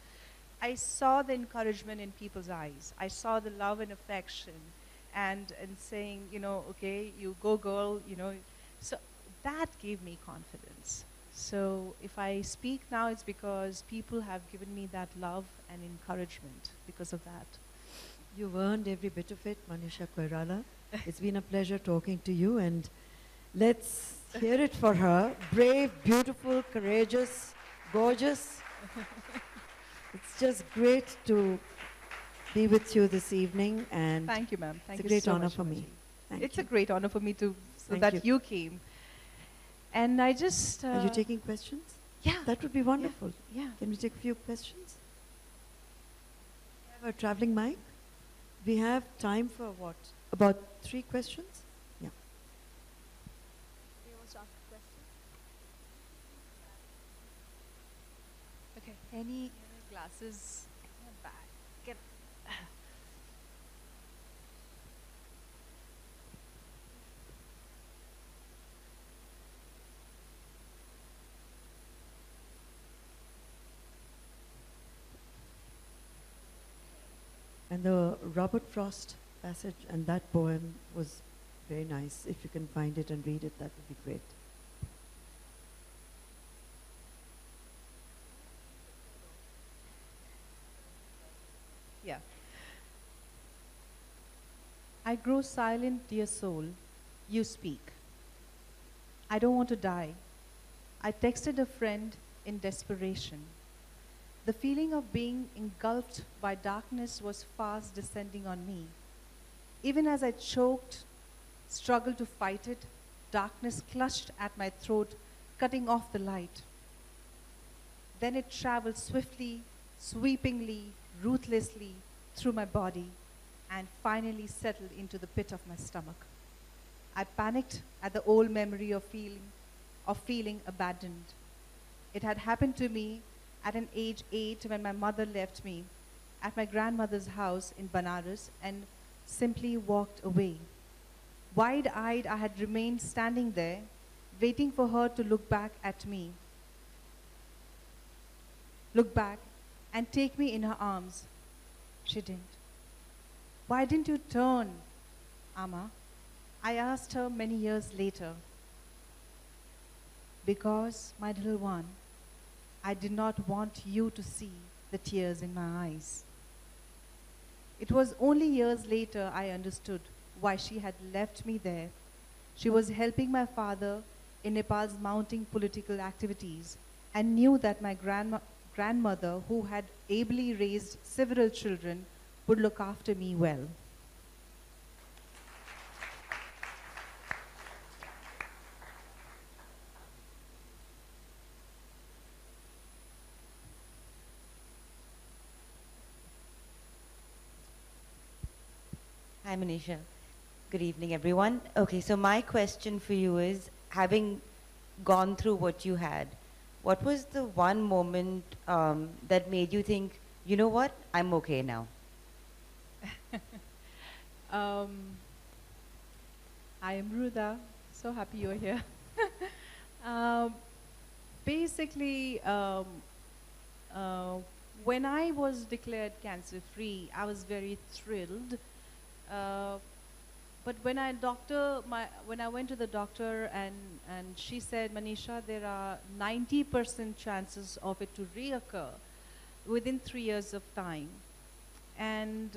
I saw the encouragement in people's eyes. I saw the love and affection and saying, you know, okay, you go girl, you know. So that gave me confidence. So if I speak now, it's because people have given me that love and encouragement because of that. You've earned every bit of it, Manisha Koirala. It's been a pleasure talking to you, and let's hear it for her. Brave, beautiful, courageous, gorgeous. It's just great to be with you this evening, and thank you, ma'am. Thank it's a you great so honor much, for me. It's a great honor for me to Thank that you came. And I just... Are you taking questions? Yeah. That would be wonderful. Yeah. Can we take a few questions? We have a traveling mic. We have time for what? About 3 questions? Yeah. Do you want to ask a question? Okay. Any glasses in the back? Get And the Robert Frost passage and that poem was very nice. If you can find it and read it, that would be great. Yeah. I grow silent, dear soul. You speak. I don't want to die. I texted a friend in desperation. The feeling of being engulfed by darkness was fast descending on me. Even as I choked, struggled to fight it, darkness clutched at my throat, cutting off the light. Then it traveled swiftly, sweepingly, ruthlessly through my body and finally settled into the pit of my stomach. I panicked at the old memory of feeling abandoned. It had happened to me at an age 8 when my mother left me at my grandmother's house in Banaras and simply walked away. Wide-eyed, I had remained standing there, waiting for her to look back at me, look back and take me in her arms. She didn't. Why didn't you turn, Amma? I asked her many years later. Because, my little one, I did not want you to see the tears in my eyes. It was only years later I understood why she had left me there. She was helping my father in Nepal's mounting political activities and knew that my grandmother, who had ably raised several children, would look after me well. Hi, Manisha. Good evening, everyone. Okay, so my question for you is, having gone through what you had, what was the one moment that made you think, you know what, I'm okay now? I am Ruda. So happy you're here. Basically, when I was declared cancer-free, I was very thrilled. But when I went to the doctor and she said, Manisha, there are 90% chances of it to reoccur within 3 years of time. And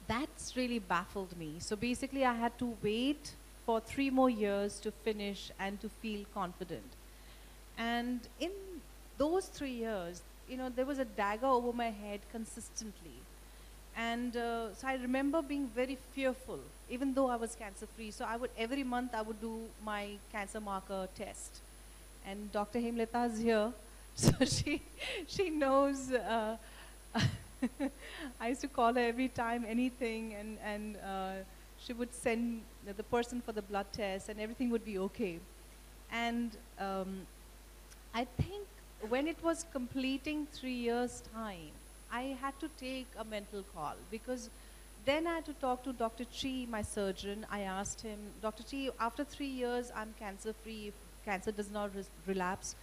that's really baffled me. So basically I had to wait for 3 more years to finish and to feel confident. And in those 3 years, you know, there was a dagger over my head consistently. And so I remember being very fearful, even though I was cancer-free. So every month I would do my cancer marker test. And Dr. Hemlata is here, so she knows. I used to call her every time, anything, and she would send the person for the blood test, and everything would be okay. And I think when it was completing 3 years' time, I had to take a mental call, because then I had to talk to Dr. Chi, my surgeon. I asked him, Dr. Chi, after 3 years, I'm cancer-free, if cancer does not relapse,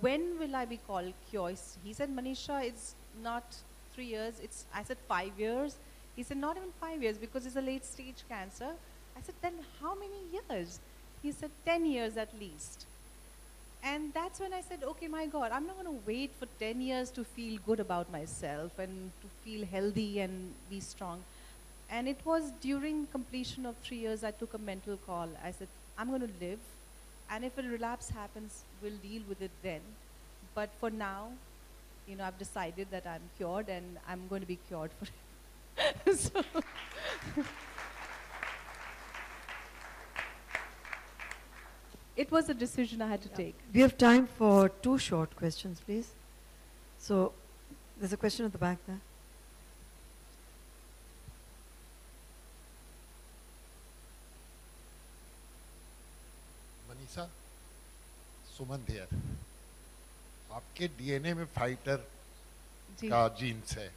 when will I be called cured? He said, Manisha, it's not 3 years, I said 5 years. He said, not even 5 years, because it's a late stage cancer. I said, then how many years? He said, 10 years at least. And that's when I said, okay, my God, I'm not going to wait for 10 years to feel good about myself and to feel healthy and be strong. And it was during completion of 3 years, I took a mental call. I said, I'm going to live. And if a relapse happens, we'll deal with it then. But for now, you know, I've decided that I'm cured and I'm going to be cured for it. So it was a decision I had to take. We have time for 2 short questions, please. So there's a question at the back there. Manisha, Suman there, आपके DNA में fighter का genes है।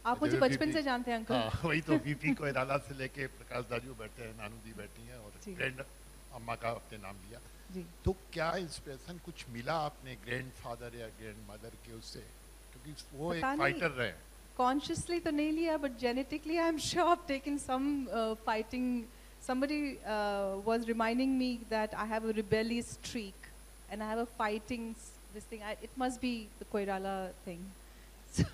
आप मुझे बचपन से जानते हैं अंकल। हाँ, वही तो वीपी कोइराला से लेके प्रकाश दाजू बैठे हैं, नानू दी बैठी हैं और ग्रैंड अम्मा का आपने नाम लिया। तो क्या इंस्पिरेशन कुछ मिला आपने ग्रैंडफादर या ग्रैंडमदर के उससे, क्योंकि वो एक फाइटर रहे हैं। Consciously तो नहीं लिया, but genetically I'm sure I've taken some fighting. Somebody was reminding me that I have a rebellious streak and I have a fighting this thing. It must be the Koirala thing. So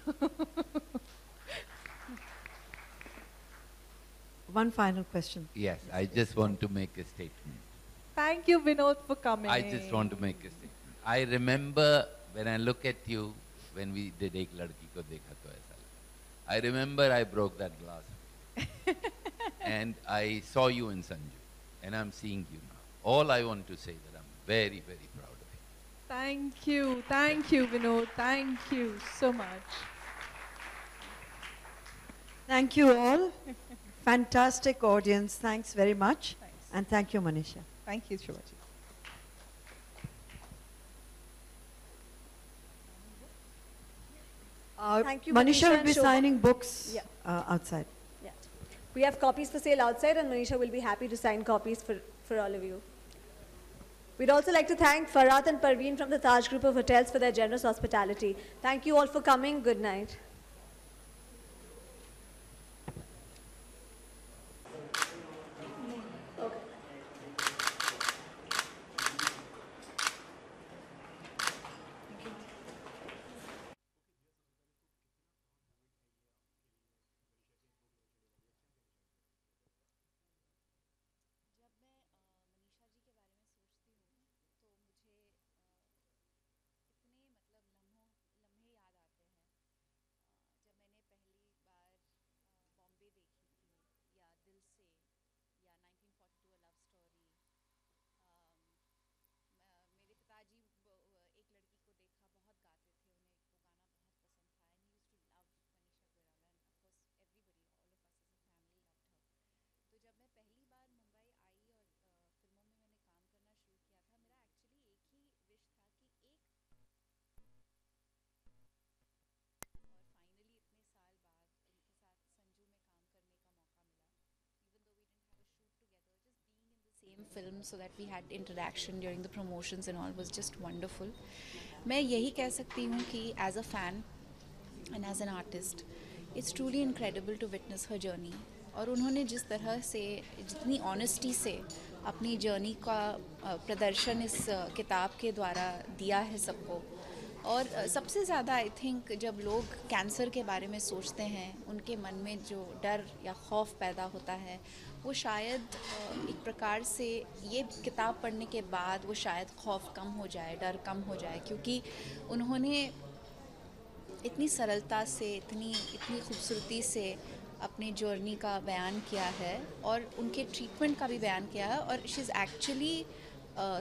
one final question. Yes, I just want to make a statement. Thank you, Vinod, for coming. I just want to make a statement. I remember when I look at you, when we did Ek Ladki Ko Dekha To Aisa Laga. I remember I broke that glass. And I saw you in Sanju. And I'm seeing you now. All I want to say that I'm very, very proud of you. Thank you. Thank you, Vinod. Thank you so much. Thank you all. Fantastic audience. Thanks very much. Thanks. And thank you, Manisha. Thank you, Shubhaji. Thank you, Manisha will and be Shobha. signing books Yeah. Outside. Yeah. We have copies for sale outside, and Manisha will be happy to sign copies for all of you. We'd also like to thank Farhat and Parveen from the Taj Group of Hotels for their generous hospitality. Thank you all for coming. Good night. film so that we had interaction during the promotions and all was just wonderful. मैं यही कह सकती हूँ कि as a fan and as an artist, it's truly incredible to witness her journey. और उन्होंने जिस तरह से जितनी ऑनेस्टी से अपनी जर्नी का प्रदर्शन इस किताब के द्वारा दिया है सबको, और सबसे ज़्यादा आई थिंक जब लोग कैंसर के बारे में सोचते हैं उनके मन में जो डर या खौफ पैदा होता है वो शायद एक प्रकार से ये किताब पढ़ने के बाद वो शायद खौफ कम हो जाए, डर कम हो जाए, क्योंकि उन्होंने इतनी सरलता से इतनी खूबसूरती से अपनी जर्नी का बयान किया है और उनके ट्रीटमेंट का भी बयान किया है. और she is actually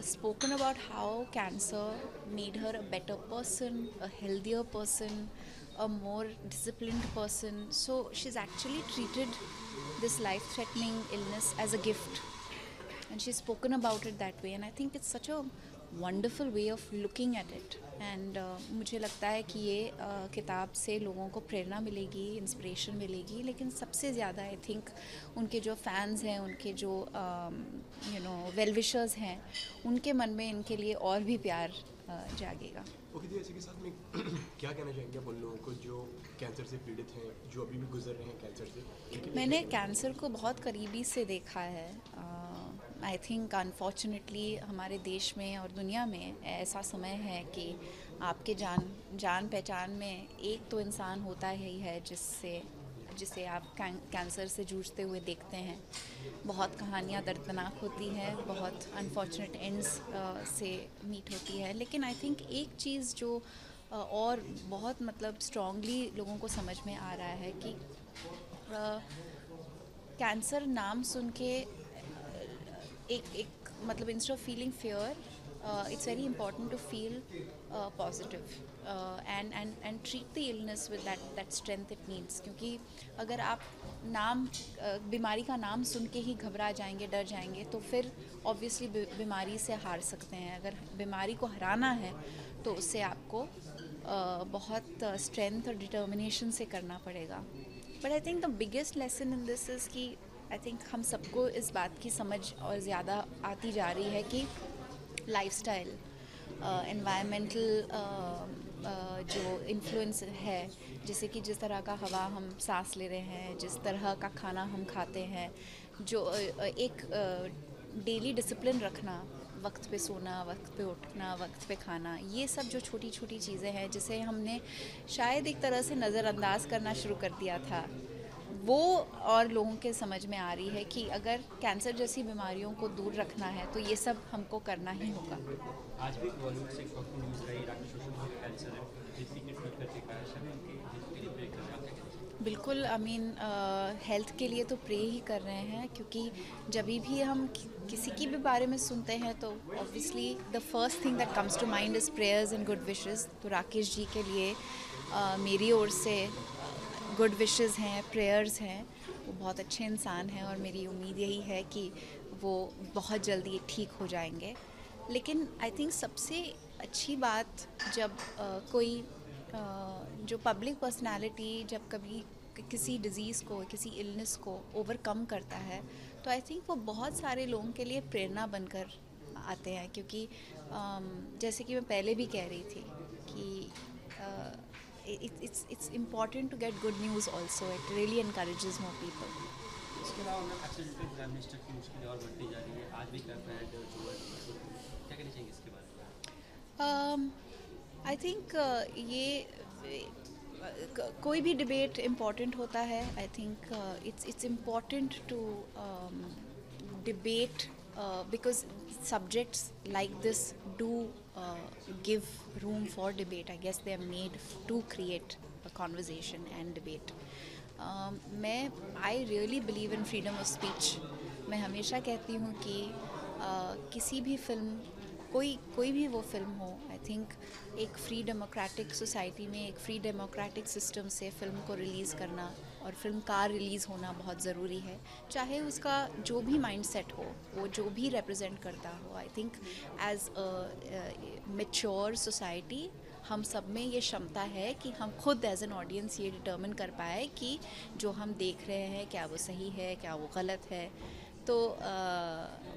spoken about how cancer made her a better person, a healthier person, a more disciplined person. So she's actually treated this life-threatening illness as a gift, and she's spoken about it that way. And I think it's such a wonderful way of looking at it. And मुझे लगता है कि ये किताब से लोगों को प्रेरणा मिलेगी, इंस्पिरेशन मिलेगी, लेकिन सबसे ज़्यादा आई थिंक उनके जो फैंस हैं, उनके जो वेल विशर्स हैं, उनके मन में इनके लिए और भी प्यार जागेगा. ओके दी, इसी के साथ में क्या कहना चाहेंगे आप उन लोगों को जो कैंसर से पीड़ित हैं, जो अभी भी गुजर रहे हैं कैंसर से? मैंने कैंसर को बहुत करीबी से देखा है. आई थिंक अनफॉर्चुनेटली हमारे देश में और दुनिया में ऐसा समय है कि आपके जान पहचान में एक तो इंसान होता ही है जिसे आप कैंसर से जूझते हुए देखते हैं. बहुत कहानियाँ दर्दनाक होती हैं, बहुत अनफॉर्चुनेट एंड्स से मीट होती है, लेकिन आई थिंक एक चीज़ जो और बहुत मतलब स्ट्रॉन्गली लोगों को समझ में आ रहा है कि कैंसर नाम सुन के एक मतलब instead of feeling fear, it's very important to feel positive and treat the illness with that strength it needs. क्योंकि अगर आप बीमारी का नाम सुन के ही घबरा जाएंगे, डर जाएंगे, तो फिर obviously बीमारी से हार सकते हैं. अगर बीमारी को हराना है तो उससे आपको बहुत strength और determination से करना पड़ेगा. But I think the biggest lesson in this is कि I think हम सबको इस बात की समझ और ज़्यादा आती जा रही है कि लाइफस्टाइल, एनवायरमेंटल जो इन्फ्लुएंस है, जैसे कि जिस तरह का हवा हम सांस ले रहे हैं, जिस तरह का खाना हम खाते हैं, जो एक डेली डिसिप्लिन रखना, वक्त पे सोना, वक्त पे उठना, वक्त पे खाना, ये सब जो छोटी छोटी चीज़ें हैं जिसे हमने शायद एक तरह से नज़रअंदाज करना शुरू कर दिया था, वो और लोगों के समझ में आ रही है कि अगर कैंसर जैसी बीमारियों को दूर रखना है तो ये सब हमको करना ही होगा. आज भी बॉलीवुड से न्यूज़ रही, राकेश रोशन को कैंसर है, जिसकी की ट्रीट करके कहा सभी उनके लिए प्रे कर रहे हैं. बिल्कुल, आई मीन हेल्थ के लिए तो प्रे ही कर रहे हैं, क्योंकि जब भी हम किसी की भी बारे में सुनते हैं तो obviously the first thing that comes to mind is prayers and good wishes. तो राकेश जी के लिए मेरी ओर से गुड विशेस हैं, प्रेयर्स हैं. वो बहुत अच्छे इंसान हैं और मेरी उम्मीद यही है कि वो बहुत जल्दी ठीक हो जाएंगे. लेकिन आई थिंक सबसे अच्छी बात जब कोई जो पब्लिक पर्सनालिटी जब कभी किसी डिज़ीज़ को, किसी इलनेस को ओवरकम करता है, तो आई थिंक वो बहुत सारे लोगों के लिए प्रेरणा बनकर आते हैं. क्योंकि जैसे कि मैं पहले भी कह रही थी कि it's important to get good news also. It really encourages more people. इसके अलावा एक्सीडेंटल प्राइम मिनिस्टर की मुश्किलें और बढ़ती जा रही है. आज भी कर रहे हैं क्या कहना चाहिए इसके बारे में? आई थिंक ये कोई भी डिबेट इम्पॉर्टेंट होता है. I think it's important to debate because subjects like this do give room for debate. I guess they are made to create a conversation and debate. I really believe in freedom of speech. मैं हमेशा कहती हूँ कि किसी भी film, कोई भी वो फिल्म हो, आई थिंक एक फ्री डेमोक्रेटिक सोसाइटी में, एक फ्री डेमोक्रेटिक सिस्टम से फिल्म को रिलीज़ करना और फिल्म का रिलीज़ होना बहुत ज़रूरी है. चाहे उसका जो भी माइंडसेट हो, वो जो भी रिप्रेजेंट करता हो. I think as a mature society हम सब में ये क्षमता है कि हम खुद एज एन ऑडियंस ये डिटर्मिन कर पाए कि जो हम देख रहे हैं क्या वो सही है, क्या वो गलत है. तो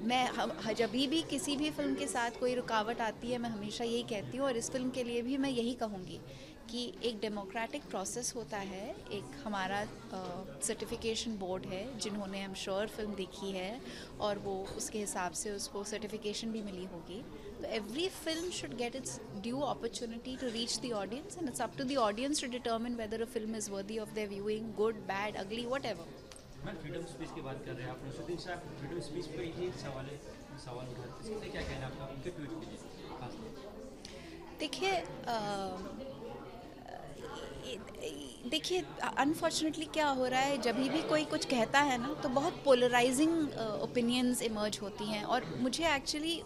मैं जब भी किसी भी फिल्म के साथ कोई रुकावट आती है, मैं हमेशा यही कहती हूँ, और इस फिल्म के लिए भी मैं यही कहूँगी कि एक डेमोक्रेटिक प्रोसेस होता है। एक हमारा सर्टिफिकेशन बोर्ड है जिन्होंने, आई एम श्योर, फिल्म देखी है और वो उसके हिसाब से उसको सर्टिफिकेशन भी मिली होगी। तो every film should get its due opportunity to reach the audience, and it's up to the audience to determine whether a film is worthy of their viewing, good, bad, ugly, whatever. Ma'am, freedom speech की बात कर रहे हैं आप, नसरुद्दीन साहब freedom speech पे ही सवाल उठा रहे, क्या कहना है आपका उनके ट्वीट के लिए? देखिए अनफॉर्चुनेटली क्या हो रहा है, जब भी कोई कुछ कहता है ना तो बहुत पोलराइजिंग ओपिनियंस इमर्ज होती हैं, और मुझे एक्चुअली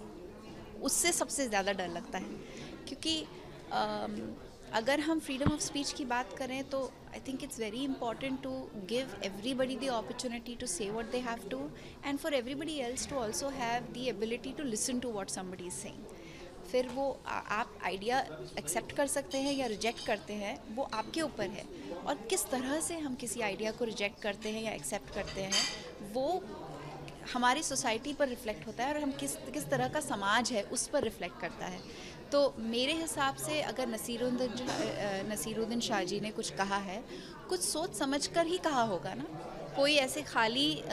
उससे सबसे ज़्यादा डर लगता है, क्योंकि अगर हम फ्रीडम ऑफ स्पीच की बात करें तो I think it's very important to give everybody the opportunity to say what they have to, and for everybody else to also have the ability to listen to what somebody is saying. फिर वो आप idea accept कर सकते हैं या reject करते हैं, वो आपके ऊपर है, और किस तरह से हम किसी आइडिया को रिजेक्ट करते हैं या एक्सेप्ट करते हैं वो हमारी सोसाइटी पर रिफ्लेक्ट होता है, और हम किस तरह का समाज है उस पर रिफ्लेक्ट करता है। तो मेरे हिसाब से अगर नसीरुद्दीन शाह जी ने कुछ कहा है, कुछ सोच समझ कर ही कहा होगा ना। कोई ऐसे खाली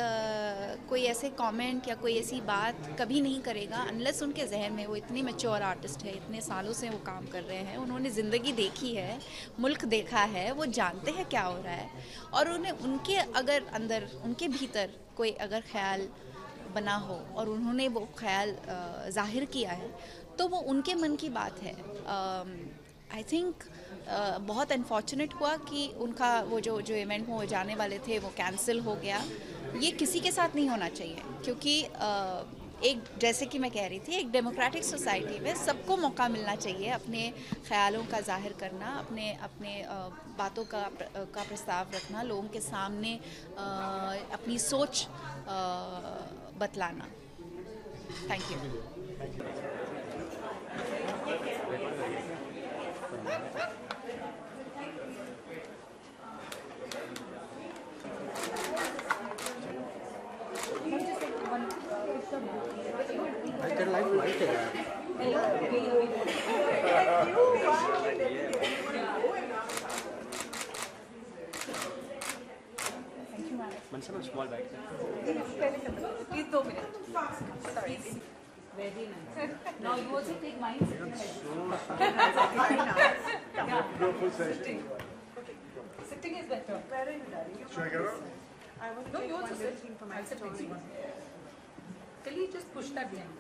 कोई ऐसे कमेंट या कोई ऐसी बात कभी नहीं करेगा अनलेस उनके जहन में, वो इतनी मैच्योर आर्टिस्ट है, इतने सालों से वो काम कर रहे हैं, उन्होंने ज़िंदगी देखी है, मुल्क देखा है, वो जानते हैं क्या हो रहा है, और उन्हें उनके अगर अंदर, उनके भीतर कोई अगर ख्याल बना हो और उन्होंने वो ख्याल जाहिर किया है तो वो उनके मन की बात है। आई थिंक बहुत अनफॉर्चुनेट हुआ कि उनका वो जो इवेंट में वो जाने वाले थे वो कैंसिल हो गया। ये किसी के साथ नहीं होना चाहिए, क्योंकि एक, जैसे कि मैं कह रही थी, एक डेमोक्रेटिक सोसाइटी में सबको मौका मिलना चाहिए अपने ख़्यालों का जाहिर करना, अपने बातों का प्रस्ताव रखना, लोगों के सामने अपनी सोच बतलाना। Thank you. Small bag please 2 minute. Sorry, very nice. Now you also take mine. Sitting is better. Where are you, Daddy? Should I get up? No, you also sit. I'll sit next to you. Till you just push that down.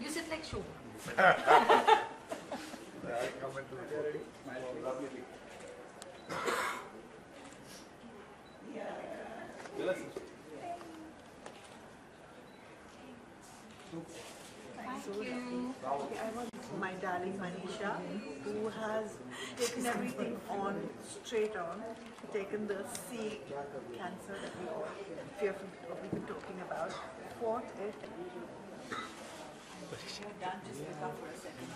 You sit like show. Thank you. I want my darling Manisha, who has taken everything on straight on, taken the C cancer that we all fearful of even talking about, fought it. You're done, just pick up for a second.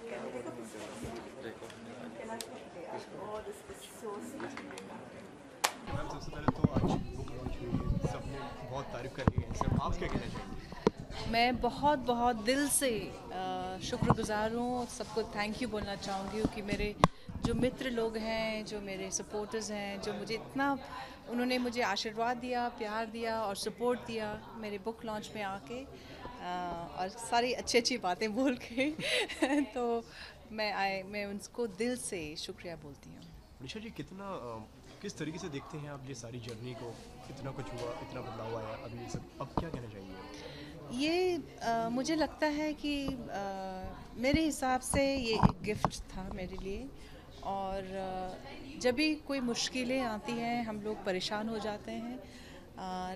Can I pick up this? Can I pick it up? Oh, this is so sweet. Ma'am, सबसे पहले तो आज book launch हुई है, सबने बहुत तारीफ करी है, सब आप क्या कहना चाहेंगे? मैं बहुत दिल से शुक्रगुजार हूँ, सबको थैंक यू बोलना चाहूँगी कि मेरे जो मित्र लोग हैं, जो मेरे सपोर्टर्स हैं, जो मुझे इतना, उन्होंने मुझे आशीर्वाद दिया, प्यार दिया और सपोर्ट दिया मेरे बुक लॉन्च में आके, और सारी अच्छी बातें बोल के तो मैं उनको दिल से शुक्रिया बोलती हूँ। मनीषा जी, किस तरीके से देखते हैं आप ये सारी जर्नी को? इतना कुछ हुआ, इतना बदलाव आया, अभी ये सब, अब क्या कहना चाहेंगे? ये मुझे लगता है कि मेरे हिसाब से ये एक गिफ्ट था मेरे लिए, और जब भी कोई मुश्किलें आती हैं हम लोग परेशान हो जाते हैं,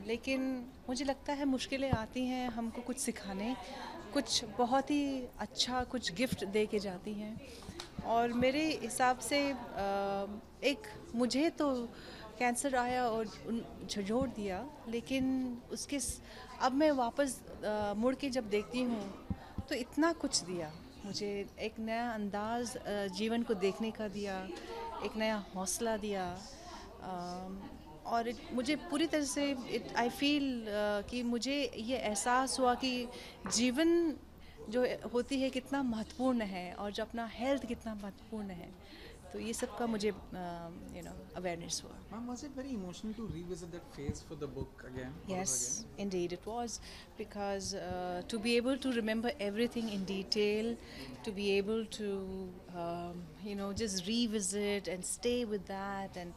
लेकिन मुझे लगता है मुश्किलें आती हैं हमको कुछ सिखाने, कुछ बहुत ही अच्छा कुछ गिफ्ट दे के जाती हैं। और मेरे हिसाब से एक, मुझे तो कैंसर आया और झंझोड़ दिया, लेकिन उसके अब मैं वापस मुड़ के जब देखती हूँ तो इतना कुछ दिया मुझे, एक नया अंदाज़ जीवन को देखने का दिया, एक नया हौसला दिया, और मुझे पूरी तरह से आई फील कि मुझे ये एहसास हुआ कि जीवन जो होती है कितना महत्वपूर्ण है और जो अपना हेल्थ कितना महत्वपूर्ण है, तो ये सब का मुझे अवेयरनेस हुआ. Ma'am, was it very emotional to revisit that phase for the book again? Yes, indeed it was, because to be able to remember everything in detail, to be able to just revisit and stay with that and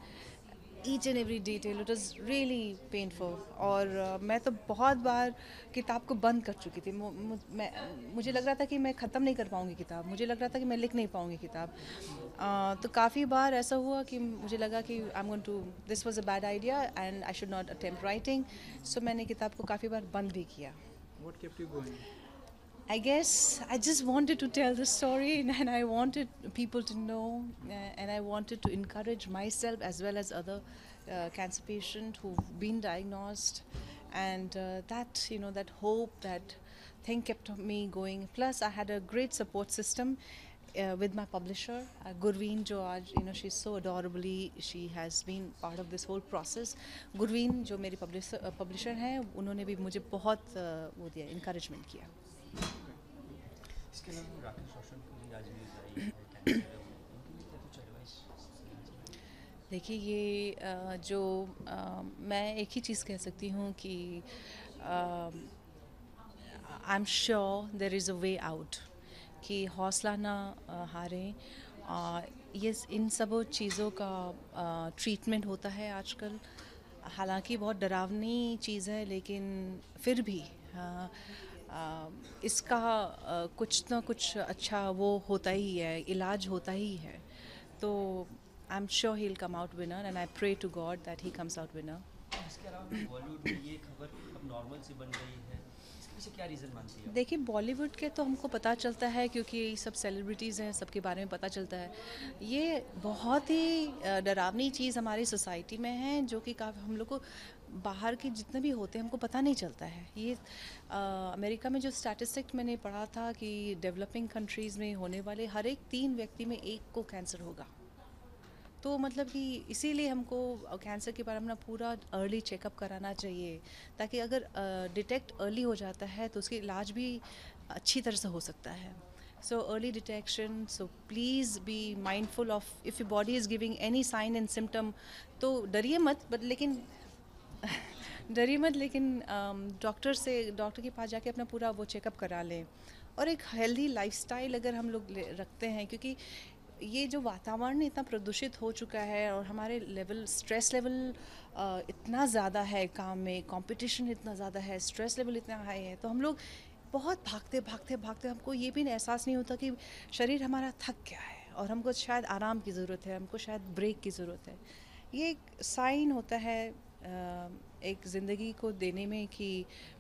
each and every detail, it was really painful. और मैं तो बहुत बार किताब को बंद कर चुकी थी. मुझे लग रहा था कि मैं ख़त्म नहीं कर पाऊँगी किताब, मुझे लग रहा था कि मैं लिख नहीं पाऊँगी किताब. तो काफ़ी बार ऐसा हुआ कि मुझे लगा कि this was a bad idea and I should not attempt writing. So मैंने किताब को काफ़ी बार बंद भी किया. What kept you going? I guess I just wanted to tell the story and I wanted people to know and I wanted to encourage myself as well as other cancer patients who've been diagnosed, and that hope, that thing kept me going. Plus I had a great support system with my publisher, Gurveen, jo aaj, she's so adorably, she has been part of this whole process. Gurveen जो मेरी publisher हैं, उन्होंने भी मुझे बहुत वो दिया, encouragement किया. इसके अलावा राकेश रोशन को भी आज न्यूज़ आई है, उनके लिए क्या कुछ एडवाइस? देखिए ये जो मैं एक ही चीज़ कह सकती हूँ कि I am sure there is a way out, कि हौसला ना हारें. ये इन सब चीज़ों का ट्रीटमेंट होता है आजकल. हालांकि बहुत डरावनी चीज़ है, लेकिन फिर भी इसका कुछ ना कुछ अच्छा वो होता ही है, इलाज होता ही है. तो I am sure he will come out winner and I pray to God that he comes out winner. इसके अलावा बॉलीवुड में ये खबर अब नॉर्मल सी बन गई है, इसके पीछे क्या रीज़न मानती है? देखिए बॉलीवुड के तो हमको पता चलता है क्योंकि सब सेलिब्रिटीज़ हैं, सबके बारे में पता चलता है. ये बहुत ही डरावनी चीज़ हमारी सोसाइटी में है, जो कि हम लोग को बाहर के जितने भी होते हैं हमको पता नहीं चलता है. ये अमेरिका में जो स्टैटिस्टिक मैंने पढ़ा था कि डेवलपिंग कंट्रीज़ में होने वाले हर एक 3 व्यक्ति में 1 को कैंसर होगा. तो मतलब कि इसीलिए हमको कैंसर के बारे में पूरा अर्ली चेकअप कराना चाहिए, ताकि अगर डिटेक्ट अर्ली हो जाता है तो उसकी इलाज भी अच्छी तरह से हो सकता है. So early detection, so please be mindful of if your body is giving any sign and symptom, तो डरिए मत, लेकिन डॉक्टर के पास जाके अपना पूरा वो चेकअप करा लें. और एक हेल्दी लाइफस्टाइल अगर हम लोग रखते हैं, क्योंकि ये जो वातावरण इतना प्रदूषित हो चुका है और हमारे स्ट्रेस लेवल इतना ज़्यादा है, काम में कंपटीशन इतना ज़्यादा है, स्ट्रेस लेवल इतना हाई है, तो हम लोग बहुत भागते हमको ये भी एहसास नहीं होता कि शरीर हमारा थक गया है और हमको शायद आराम की ज़रूरत है, हमको शायद ब्रेक की ज़रूरत है. ये एक साइन होता है एक ज़िंदगी को देने में कि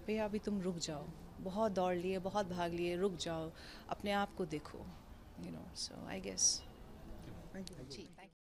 भैया अभी तुम रुक जाओ, बहुत दौड़ लिए, बहुत भाग लिए, रुक जाओ, अपने आप को देखो. So I guess. Thank you.